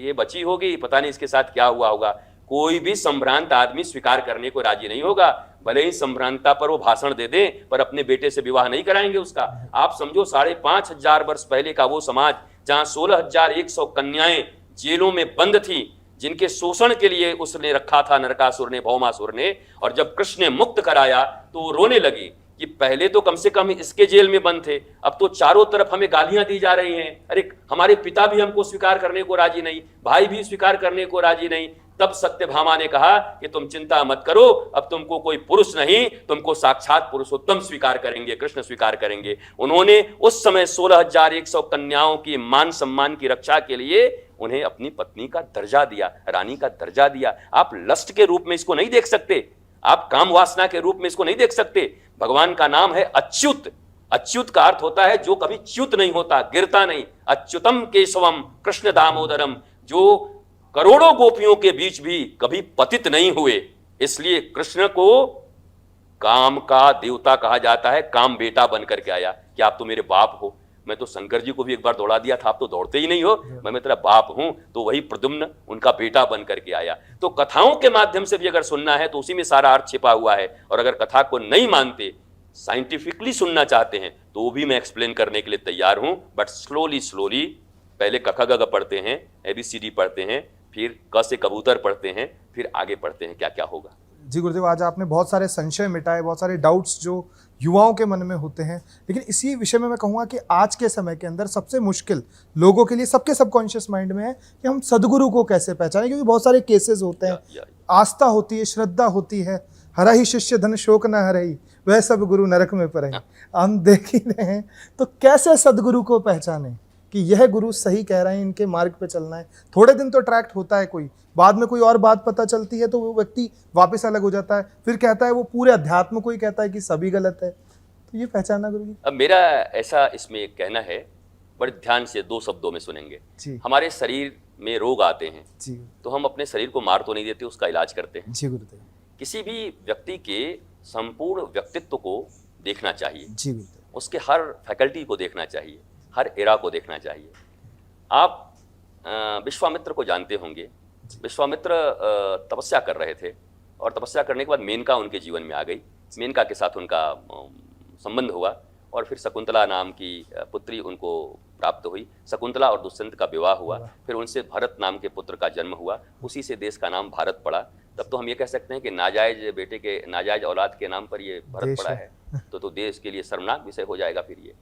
[SPEAKER 2] ये बची होगी, पता नहीं इसके साथ क्या हुआ होगा। कोई भी संभ्रांत आदमी स्वीकार करने को राजी नहीं होगा, भले ही संभ्रांतता पर वो भाषण दे दे, पर अपने बेटे से विवाह नहीं कराएंगे उसका। आप समझो 5500 वर्ष पहले का वो समाज जहां 16,100 कन्याएं जेलों में बंद थी, जिनके शोषण के लिए उसने रखा था नरकासुर ने, भौमासुर ने, और जब कृष्ण ने मुक्त कराया तो वो रोने लगी कि पहले तो कम से कम इसके जेल में बंद थे, अब तो चारों तरफ हमें गालियां दी जा रही हैं। अरे हमारे पिता भी हमको स्वीकार करने को राजी नहीं, भाई भी स्वीकार करने को राजी नहीं। तब सत्यभामा ने कहा कि तुम चिंता मत करो, अब तुमको कोई पुरुष नहीं, तुमको साक्षात पुरुषोत्तम स्वीकार करेंगे, कृष्ण स्वीकार करेंगे। उन्होंने उस समय 16,100 कन्याओं की मान सम्मान की रक्षा के लिए उन्हें अपनी पत्नी का दर्जा दिया, रानी का दर्जा दिया। आप लस्ट के रूप में इसको नहीं देख सकते, आप काम वासना के रूप में इसको नहीं देख सकते। भगवान का नाम है अच्युत। अच्युत का अर्थ होता है जो कभी च्युत नहीं होता, गिरता नहीं। अच्युतम केशवम कृष्ण दामोदरम, जो करोड़ों गोपियों के बीच भी कभी पतित नहीं हुए। इसलिए कृष्ण को काम का देवता कहा जाता है, काम बेटा बनकर के आया कि आप तो मेरे बाप हो। मैं तो शंकर जी को भी एक बार दौड़ा दिया था, आप तो दौड़ते ही नहीं हो, मैं तेरा बाप हूं। तो वही प्रद्युम्न उनका बेटा बन करके आया। तो कथाओं के माध्यम से भी अगर सुनना है तो उसी में सारा अर्थ छिपा हुआ है। और अगर कथा को नहीं मानते, साइंटिफिकली सुनना चाहते हैं, तो वो भी मैं एक्सप्लेन करने के लिए तैयार हूं, बट स्लोली। पहले क ख ग घ पढ़ते हैं, ABCD पढ़ते हैं, फिर क से कबूतर पढ़ते हैं, फिर आगे पढ़ते हैं क्या क्या होगा।
[SPEAKER 1] जी गुरुदेव, आज आपने बहुत सारे संशय मिटाए, बहुत सारे डाउट्स जो युवाओं के मन में होते हैं। लेकिन इसी विषय में मैं कहूँगा कि आज के समय के अंदर सबसे मुश्किल लोगों के लिए, सबके सबकॉन्शियस माइंड में है कि हम सदगुरु को कैसे पहचानें, क्योंकि बहुत सारे केसेस होते हैं, आस्था होती है, श्रद्धा होती है। हरा ही शिष्य धन शोक न हरई, वह सब गुरु नरक में परई। हम देख ही रहे हैं, तो कैसे सदगुरु को पहचाने कि यह गुरु सही कह रहे हैं, इनके मार्ग पे चलना है। थोड़े दिन तो अट्रैक्ट होता है कोई, बाद में कोई और बात पता चलती है तो वो व्यक्ति वापस अलग हो जाता है, फिर कहता है वो पूरे अध्यात्म को ही कहता है कि सभी गलत है। तो ये पहचाना गुरु जी।
[SPEAKER 2] अब मेरा ऐसा इसमें एक कहना है, बड़े ध्यान से 2 शब्दों में सुनेंगे। हमारे शरीर में रोग आते हैं जी, तो हम अपने शरीर को मार तो नहीं देते, उसका इलाज करते हैं
[SPEAKER 1] जी गुरुदेव।
[SPEAKER 2] किसी भी व्यक्ति के संपूर्ण व्यक्तित्व को देखना चाहिए
[SPEAKER 1] जी गुरुदेव,
[SPEAKER 2] उसके हर फैकल्टी को देखना चाहिए, हर एरा को देखना चाहिए। आप विश्वामित्र को जानते होंगे। विश्वामित्र तपस्या कर रहे थे और तपस्या करने के बाद मेनका उनके जीवन में आ गई। मेनका के साथ उनका संबंध हुआ और फिर शकुंतला नाम की पुत्री उनको प्राप्त हुई। शकुंतला और दुष्यंत का विवाह हुआ, फिर उनसे भरत नाम के पुत्र का जन्म हुआ। उसी से देश का नाम भारत पड़ा। तब तो हम ये कह सकते हैं कि नाजायज बेटे के, नाजायज औलाद के नाम पर ये भरत पड़ा है, तो देश के लिए शर्मनाक विषय हो जाएगा फिर ये।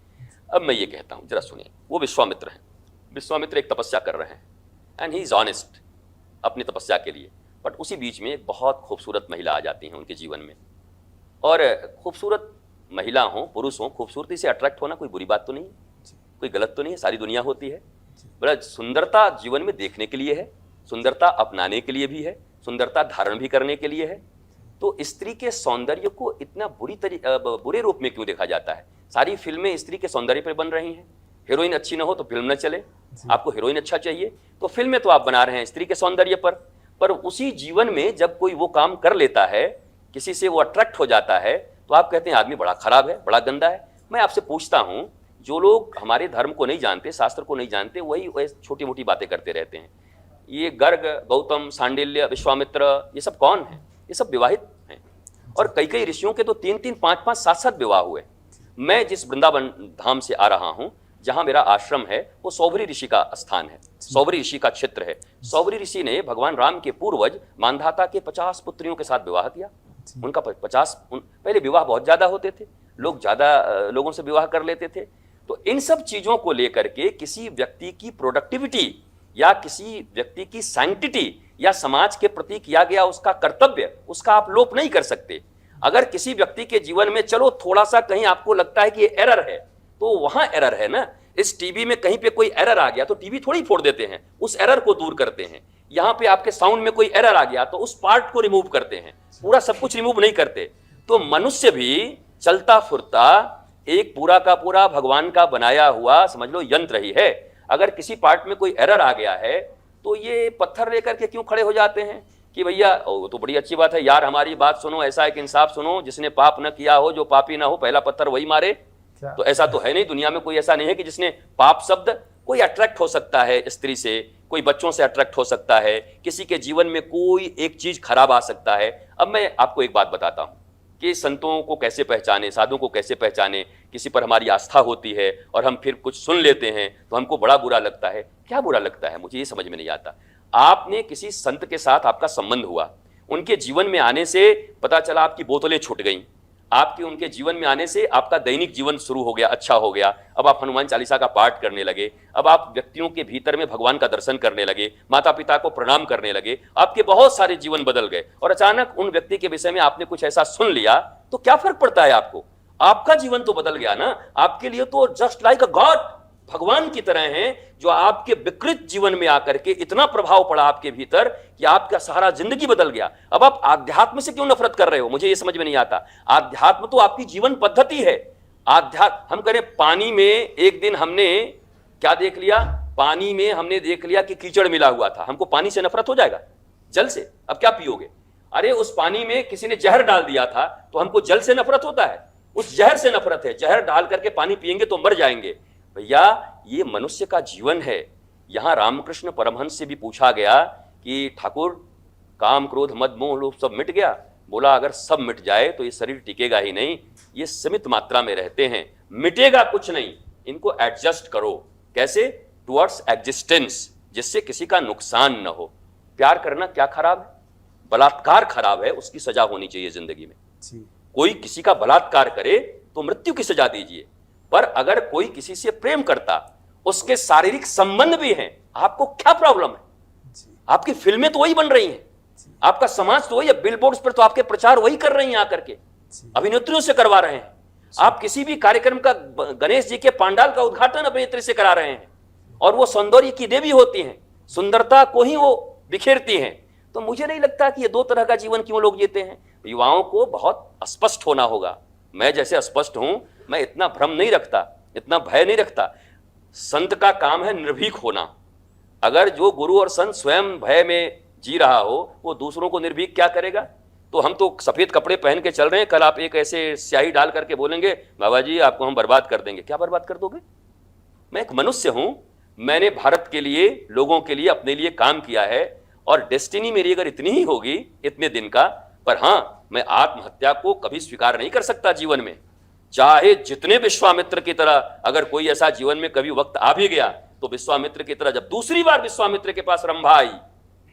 [SPEAKER 2] अब मैं ये कहता हूँ, जरा सुनिए। वो विश्वामित्र हैं। विश्वामित्र एक तपस्या कर रहे हैं एंड ही इज ऑनेस्ट अपनी तपस्या के लिए। बट उसी बीच में एक बहुत खूबसूरत महिला आ जाती हैं उनके जीवन में। और खूबसूरत महिला हो, पुरुष हो, खूबसूरती से अट्रैक्ट होना कोई बुरी बात तो नहीं है, कोई गलत तो नहीं है, सारी दुनिया होती है। बड़ा सुंदरता जीवन में देखने के लिए है, सुंदरता अपनाने के लिए भी है, सुंदरता धारण भी करने के लिए है। तो स्त्री के सौंदर्य को इतना बुरे रूप में क्यों देखा जाता है? सारी फिल्में स्त्री के सौंदर्य पर बन रही हैं। हीरोइन अच्छी ना हो तो फिल्म न चले। आपको हीरोइन अच्छा चाहिए तो फिल्में तो आप बना रहे हैं स्त्री के सौंदर्य पर उसी जीवन में जब कोई वो काम कर लेता है, किसी से वो अट्रैक्ट हो जाता है, तो आप कहते हैं आदमी बड़ा खराब है, बड़ा गंदा है। मैं आपसे पूछता हूँ, जो लोग हमारे धर्म को नहीं जानते, शास्त्र को नहीं जानते, वही छोटी मोटी बातें करते रहते हैं। ये गर्ग, गौतम, सांडिल्य, विश्वामित्र, ये सब कौन है? ये सब विवाहित हैं। और कई कई ऋषियों के तो 3-3, 5-5, 7-7 विवाह हुए। मैं जिस वृंदावन धाम से आ रहा हूँ, जहाँ मेरा आश्रम है, वो सौभरी ऋषि का स्थान है, सौभरी ऋषि का क्षेत्र है। सौभरी ऋषि ने भगवान राम के पूर्वज मानधाता के 50 पुत्रियों के साथ विवाह किया। उनका 50 पहले विवाह बहुत ज्यादा होते थे, लोग ज्यादा लोगों से विवाह कर लेते थे। तो इन सब चीजों को लेकर के किसी व्यक्ति की प्रोडक्टिविटी या किसी व्यक्ति की सैंक्टिटी या समाज के प्रति किया गया उसका कर्तव्य, उसका आप लोप नहीं कर सकते। अगर किसी व्यक्ति के जीवन में चलो थोड़ा सा कहीं आपको लगता है कि ये एरर है, तो वहां एरर है ना। इस टीवी में कहीं पे कोई एरर आ गया तो टीवी थोड़ी फोड़ देते हैं, उस एरर को दूर करते हैं। यहाँ पे आपके साउंड में कोई एरर आ गया तो उस पार्ट को रिमूव करते हैं, पूरा सब कुछ रिमूव नहीं करते। तो मनुष्य भी चलता फुरता एक पूरा का पूरा भगवान का बनाया हुआ समझ लो यंत्र ही है। अगर किसी पार्ट में कोई एरर आ गया है तो ये पत्थर लेकर के क्यों खड़े हो जाते हैं? कि भैया वो तो बड़ी अच्छी बात है यार, हमारी बात सुनो, ऐसा एक इंसाफ सुनो, जिसने पाप न किया हो, जो पापी ना हो, पहला पत्थर वही मारे। तो ऐसा तो है नहीं, दुनिया में कोई ऐसा नहीं है कि जिसने पाप शब्द, कोई अट्रैक्ट हो सकता है स्त्री से, कोई बच्चों से अट्रैक्ट हो सकता है, किसी के जीवन में कोई एक चीज खराब आ सकता है। अब मैं आपको एक बात बताता हूं कि संतों को कैसे पहचाने, साधुओं को कैसे पहचाने। किसी पर हमारी आस्था होती है और हम फिर कुछ सुन लेते हैं तो हमको बड़ा बुरा लगता है। क्या बुरा लगता है, मुझे ये समझ में नहीं आता। आपने किसी संत के साथ आपका संबंध हुआ, उनके जीवन में आने से पता चला आपकी बोतलें छूट गईं, आपके उनके जीवन में आने से आपका दैनिक जीवन शुरू हो गया, अच्छा हो गया। अब आप हनुमान चालीसा का पाठ करने लगे, अब आप व्यक्तियों के भीतर में भगवान का दर्शन करने लगे, माता पिता को प्रणाम करने लगे, आपके बहुत सारे जीवन बदल गए। और अचानक उन व्यक्ति के विषय में आपने कुछ ऐसा सुन लिया तो क्या फर्क पड़ता है आपको? आपका जीवन तो बदल गया ना। आपके लिए तो जस्ट लाइक अ गॉड, भगवान की तरह हैं, जो आपके विकृत जीवन में आकर के इतना प्रभाव पड़ा आपके भीतर कि आपका सारा जिंदगी बदल गया। अब आप आध्यात्म से क्यों नफरत कर रहे हो, मुझे यह समझ में नहीं आता। आध्यात्म तो आपकी जीवन पद्धति है। आध्यात्म, हम करें पानी में, एक दिन हमने क्या देख लिया, पानी में हमने देख लिया कि कीचड़ मिला हुआ था, हमको पानी से नफरत हो जाएगा? जल से? अब क्या पियोगे? अरे उस पानी में किसी ने जहर डाल दिया था तो हमको जल से नफरत होता है, उस जहर से नफरत है। जहर डाल करके पानी पिएंगे तो मर जाएंगे। भैया ये मनुष्य का जीवन है। यहां रामकृष्ण परमहंस से भी पूछा गया कि ठाकुर, काम क्रोध मद मोह लोभ सब मिट गया? बोला अगर सब मिट जाए तो ये शरीर टिकेगा ही नहीं, ये सीमित मात्रा में रहते हैं, मिटेगा कुछ नहीं, इनको एडजस्ट करो। कैसे? टुवर्ड्स एग्जिस्टेंस, जिससे किसी का नुकसान न हो। प्यार करना क्या खराब है? बलात्कार खराब है, उसकी सजा होनी चाहिए जिंदगी में। कोई किसी का बलात्कार करे तो मृत्यु की सजा दीजिए, पर अगर कोई किसी से प्रेम करता, उसके शारीरिक संबंध भी हैं, आपको क्या प्रॉब्लम है? आपकी फिल्में तो वही बन रही हैं, आपका समाज तो वही है, बिलबोर्ड्स पर तो आपके प्रचार वही कर रही हैं, आकर के अभिनेत्रियों से करवा रहे हैं। आप किसी भी कार्यक्रम का, गणेश जी के पांडाल का उद्घाटन अभिनेत्री से करा रहे हैं, और वो सौंदर्य की देवी होती हैं, सुंदरता को ही वो बिखेरती हैं। तो मुझे नहीं लगता कि ये दो तरह का जीवन क्यों लोग जीते हैं। युवाओं को बहुत स्पष्ट होना होगा। मैं जैसे स्पष्ट हूं, मैं इतना भ्रम नहीं रखता, इतना भय नहीं रखता। संत का काम है निर्भीक होना। अगर जो गुरु और संत स्वयं भय में जी रहा हो, वो दूसरों को निर्भीक क्या करेगा? तो हम तो सफेद कपड़े पहन के चल रहे हैं, कल आप एक ऐसे स्याही डाल करके बोलेंगे बाबा जी आपको हम बर्बाद कर देंगे। क्या बर्बाद कर दोगे? मैं एक मनुष्य हूं, मैंने भारत के लिए, लोगों के लिए, अपने लिए काम किया है, और डेस्टिनी मेरी अगर इतनी ही होगी इतने दिन का, पर हां मैं आत्महत्या को कभी स्वीकार नहीं कर सकता जीवन में। चाहे जितने विश्वामित्र की तरह अगर कोई ऐसा जीवन में कभी वक्त आ भी गया, तो विश्वामित्र की तरह जब दूसरी बार विश्वामित्र के पास रंभा आई,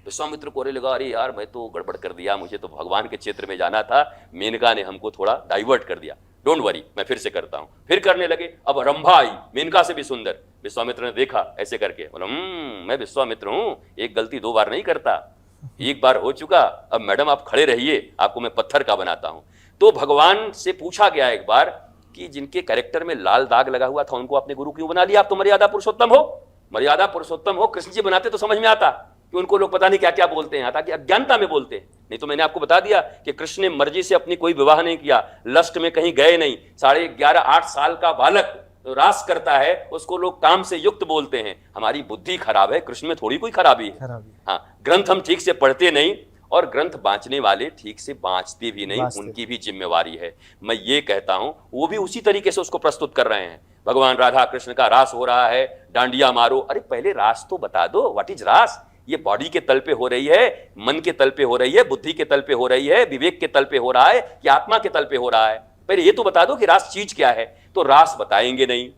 [SPEAKER 2] विश्वामित्र को लगा अरे यार मैं तो गड़बड़ कर दिया, मुझे तो भगवान के क्षेत्र में जाना था, मेनका ने हमको थोड़ा डाइवर्ट कर दिया, डोंट वरी मैं फिर से करता हूं। फिर करने लगे, अब रंभा आई, मेनका से भी सुंदर। विश्वामित्र ने देखा ऐसे करके, बोला मैं विश्वामित्र हूं, एक गलती दो बार नहीं करता, एक बार हो चुका, अब मैडम आप खड़े रहिए, आपको मैं पत्थर का बनाता हूं। तो भगवान से पूछा गया एक बार कि जिनके कैरेक्टर में लाल दाग लगा हुआ था उनको आपने गुरु क्यों बना लिया? आप तो मर्यादा पुरुषोत्तम हो, मर्यादा पुरुषोत्तम हो। कृष्ण जी बनाते तो समझ में आता कि उनको लोग पता नहीं क्या क्या बोलते हैं, आता कि अज्ञानता में बोलते हैं। नहीं तो मैंने आपको बता दिया कि कृष्ण ने मर्जी से अपनी कोई विवाह नहीं किया, लस्ट में कहीं गए नहीं। 11.5-8 साल का बालक तो रास करता है, उसको लोग काम से युक्त बोलते हैं। हमारी बुद्धि खराब है, कृष्ण में थोड़ी कोई खराबी है। हाँ, ग्रंथ हम ठीक से पढ़ते नहीं, और ग्रंथ बांचने वाले ठीक से बांचते भी नहीं, उनकी भी जिम्मेवारी है। मैं ये कहता हूं, वो भी उसी तरीके से उसको प्रस्तुत कर रहे हैं। भगवान राधा कृष्ण का रास हो रहा है, डांडिया मारो। अरे पहले रास तो बता दो, व्हाट इज रास? ये बॉडी के तल पे हो रही है, मन के तल पे हो रही है, बुद्धि के तल पे हो रही है, विवेक के तल पे हो रहा है, कि आत्मा के तल पे हो रहा है? पहले ये तो बता दो कि रास चीज क्या है। तो रास बताएंगे नहीं,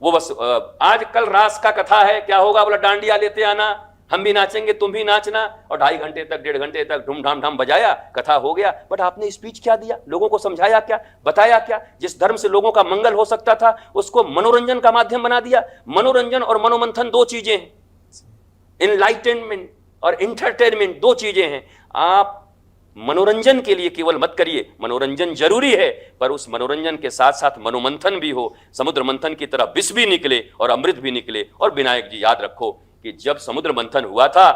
[SPEAKER 2] वो बस आज कल रास का कथा है, क्या होगा? बोला डांडिया लेते आना, हम भी नाचेंगे तुम भी नाचना, और 2.5 घंटे तक 1.5 घंटे तक ढूम ढाम ढाम बजाया, कथा हो गया। बट आपने स्पीच क्या दिया? लोगों को समझाया क्या? बताया क्या? जिस धर्म से लोगों का मंगल हो सकता था उसको मनोरंजन का माध्यम बना दिया। मनोरंजन और मनोमंथन दो चीजें हैं, इनलाइटनमेंट और इंटरटेनमेंट दो चीजें हैं। आप मनोरंजन के लिए केवल मत करिए, मनोरंजन जरूरी है, पर उस मनोरंजन के साथ साथ मनोमंथन भी हो। समुद्र मंथन की तरह विष भी निकले और अमृत भी निकले। और विनायक जी याद रखो कि जब समुद्र मंथन हुआ था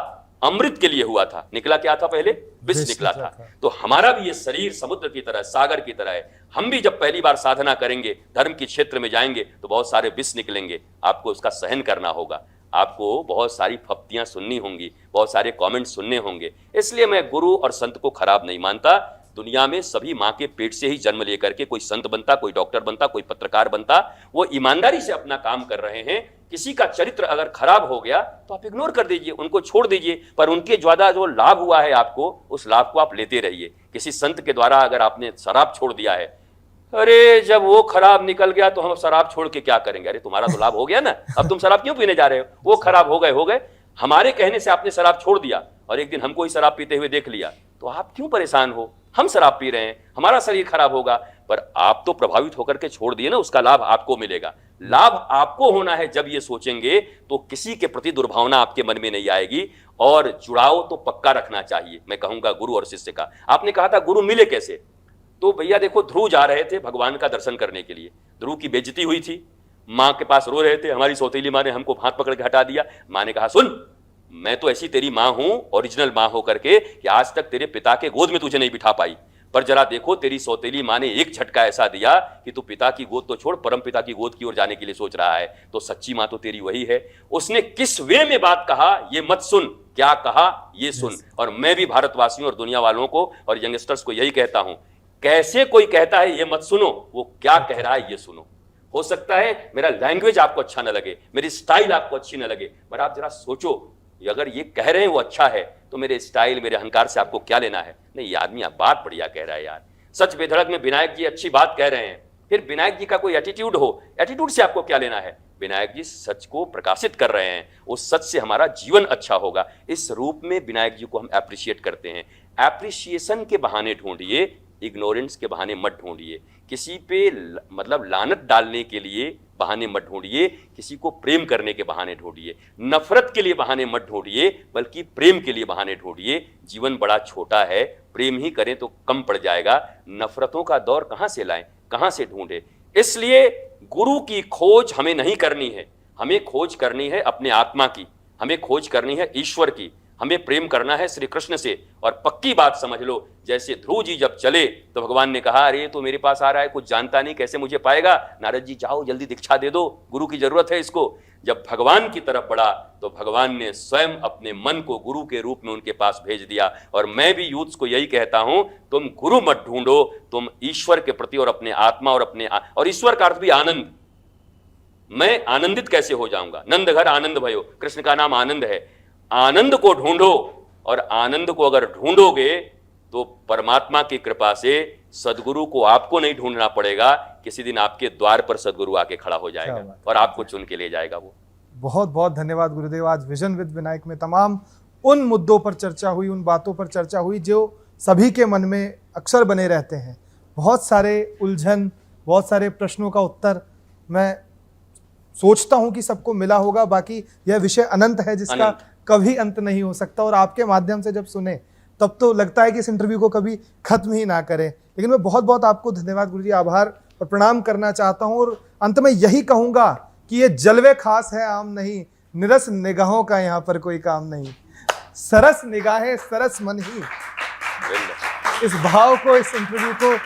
[SPEAKER 2] अमृत के लिए हुआ था, निकला क्या था? पहले विष निकला था। तो हमारा भी ये शरीर समुद्र की तरह, सागर की तरह है। हम भी जब पहली बार साधना करेंगे, धर्म के क्षेत्र में जाएंगे, तो बहुत सारे विष निकलेंगे, आपको उसका सहन करना होगा। आपको बहुत सारी फप्तियां सुननी होंगी, बहुत सारे कमेंट सुनने होंगे। इसलिए मैं गुरु और संत को खराब नहीं मानता। दुनिया में सभी माँ के पेट से ही जन्म लेकर के कोई संत बनता, कोई डॉक्टर बनता, कोई पत्रकार बनता। वो ईमानदारी से अपना काम कर रहे हैं। किसी का चरित्र अगर खराब हो गया तो आप इग्नोर कर दीजिए, उनको छोड़ दीजिए, पर उनके ज्यादा जो लाभ हुआ है आपको, उस लाभ को आप लेते रहिए। किसी संत के द्वारा अगर आपने शराब छोड़ दिया है, अरे जब वो खराब निकल गया तो हम शराब छोड़ के क्या करेंगे? अरे तुम्हारा तो लाभ हो गया ना, अब तुम शराब क्यों पीने जा रहे हो? वो खराब हो गए। हमारे कहने से आपने शराब छोड़ दिया और एक दिन हमको ही शराब पीते हुए देख लिया, तो आप क्यों परेशान हो? हम शराब पी रहे हैं, हमारा शरीर खराब होगा, पर आप तो प्रभावित होकर के छोड़ दिए ना, उसका लाभ आपको मिलेगा। लाभ आपको होना है। जब ये सोचेंगे तो किसी के प्रति दुर्भावना आपके मन में नहीं आएगी और जुड़ाव तो पक्का रखना चाहिए। मैं कहूंगा गुरु और शिष्य का। आपने कहा था गुरु मिले कैसे? तो भैया देखो, ध्रुव जा रहे थे भगवान का दर्शन करने के लिए, ध्रुव की बेइज्जती हुई थी, माँ के पास रो रहे थे, हमारी सौतेली माँ ने हमको हाथ पकड़ के हटा दिया। माँ ने कहा सुन, मैं तो ऐसी तेरी माँ हूं, ओरिजिनल माँ होकर के, कि आज तक तेरे पिता के गोद में तुझे नहीं बिठा पाई, पर जरा देखो तेरी सौतेली माँ ने एक झटका ऐसा दिया कि तू पिता की गोद तो छोड़, परम पिता की गोद की ओर जाने के लिए सोच रहा है। तो सच्ची माँ तो तेरी वही है। उसने किस वे में बात कहा ये मत सुन, क्या कहा ये सुन। और मैं भी भारतवासियों और दुनिया वालों को और यंगस्टर्स को यही कहता हूं, कैसे कोई कहता है ये मत सुनो, वो क्या कह रहा है ये सुनो। हो सकता है मेरा लैंग्वेज आपको अच्छा न लगे, मेरी स्टाइल आपको अच्छी न लगे, पर आप जरा सोचो, अगर ये कह रहे हैं वो अच्छा है तो मेरे स्टाइल, मेरे अहंकार से आपको क्या लेना है? नहीं, ये आदमी आप बात बढ़िया कह रहा है यार, सच बेधड़क में विनायक जी अच्छी बात कह रहे हैं। फिर विनायक जी का कोई एटीट्यूड हो, एटीट्यूड से आपको क्या लेना है? विनायक जी सच को प्रकाशित कर रहे हैं, उस सच से हमारा जीवन अच्छा होगा। इस रूप में विनायक जी को हम एप्रिशिएट करते हैं। एप्रिसिएशन के बहाने ढूंढिए, इग्नोरेंस के बहाने मत ढूंढिए। किसी पे मतलब लानत डालने के लिए बहाने मत ढूंढिए, किसी को प्रेम करने के बहाने ढूंढिए। नफरत के लिए बहाने मत ढूंढिए, बल्कि प्रेम के लिए बहाने ढूंढिए। जीवन बड़ा छोटा है, प्रेम ही करें तो कम पड़ जाएगा। नफरतों का दौर कहां से लाएं, कहां से ढूंढे? इसलिए गुरु की खोज हमें नहीं करनी है, हमें खोज करनी है अपने आत्मा की, हमें खोज करनी है ईश्वर की, हमें प्रेम करना है श्री कृष्ण से। और पक्की बात समझ लो, जैसे ध्रुव जी जब चले तो भगवान ने कहा अरे तो मेरे पास आ रहा है, कुछ जानता नहीं, कैसे मुझे पाएगा? नारद जी जाओ जल्दी दीक्षा दे दो, गुरु की जरूरत है इसको। जब भगवान की तरफ बढ़ा तो भगवान ने स्वयं अपने मन को गुरु के रूप में उनके पास भेज दिया। और मैं भी यूथ्स को यही कहता हूं, तुम गुरु मत ढूंढो, तुम ईश्वर के प्रति और अपने आत्मा और ईश्वर का अर्थ भी आनंद। मैं आनंदित कैसे हो जाऊंगा? नंद घर आनंद भयो, कृष्ण का नाम आनंद है। आनंद को ढूंढो, और आनंद को अगर ढूंढोगे तो परमात्मा की कृपा से सदगुरु को आपको नहीं ढूंढना पड़ेगा, किसी दिन आपके द्वार पर सदगुरु आके खड़ा हो जाएगा और आपको चुन के ले जाएगा वो।
[SPEAKER 1] बहुत बहुत धन्यवाद गुरुदेव। आज विजन विद विनायक में तमाम उन मुद्दों पर चर्चा हुई, उन बातों पर चर्चा हुई जो सभी के मन में अक्सर बने रहते हैं। बहुत सारे उलझन, बहुत सारे प्रश्नों का उत्तर मैं सोचता हूं कि सबको मिला होगा। बाकी यह विषय अनंत है जिसका कभी अंत नहीं हो सकता, और आपके माध्यम से जब सुने तब तो लगता है कि इस इंटरव्यू को कभी खत्म ही ना करें। लेकिन मैं बहुत बहुत आपको धन्यवाद गुरुजी, आभार और प्रणाम करना चाहता हूं। और अंत में यही कहूंगा कि ये जलवे खास है आम नहीं, निरस निगाहों का यहाँ पर कोई काम नहीं, सरस निगाहें सरस मन ही इस भाव को, इस इंटरव्यू को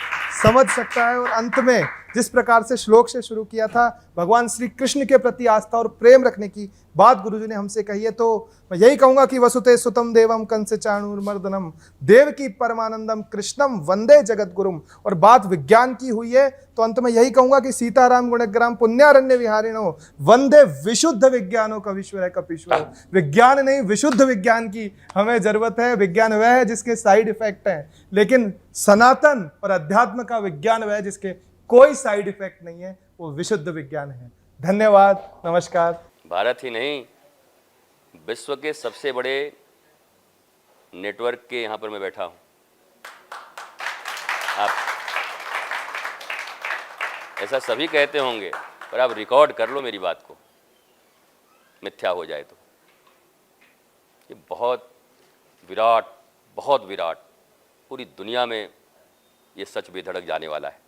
[SPEAKER 1] समझ सकता है। और अंत में जिस प्रकार से श्लोक से शुरू किया था, भगवान श्री कृष्ण के प्रति आस्था और प्रेम रखने की बात गुरुजी ने हमसे कही है, तो मैं यही कहूंगा कि वसुते सुतम देवम कंस चाणूरमर्दनम देवकी परमानंदम कृष्णम वंदे जगत गुरुम। और बात विज्ञान की हुई है तो अंत में यही कहूंगा कि सीताराम गुणग्राम पुण्यारण्य विहारिणो वंदे विशुद्ध विज्ञानो कवीश्वर कपीश्वर। विज्ञान नहीं, विशुद्ध विज्ञान की हमें जरूरत है। विज्ञान वह है जिसके साइड इफेक्ट हैं, लेकिन सनातन और अध्यात्म का विज्ञान वह है जिसके कोई साइड इफेक्ट नहीं है, वो विशुद्ध विज्ञान है। धन्यवाद, नमस्कार।
[SPEAKER 2] भारत ही नहीं, विश्व के सबसे बड़े नेटवर्क के यहाँ पर मैं बैठा हूँ। आप ऐसा सभी कहते होंगे, पर आप रिकॉर्ड कर लो मेरी बात को, मिथ्या हो जाए तो। ये बहुत विराट, बहुत विराट, पूरी दुनिया में ये सच बेधड़क जाने वाला है।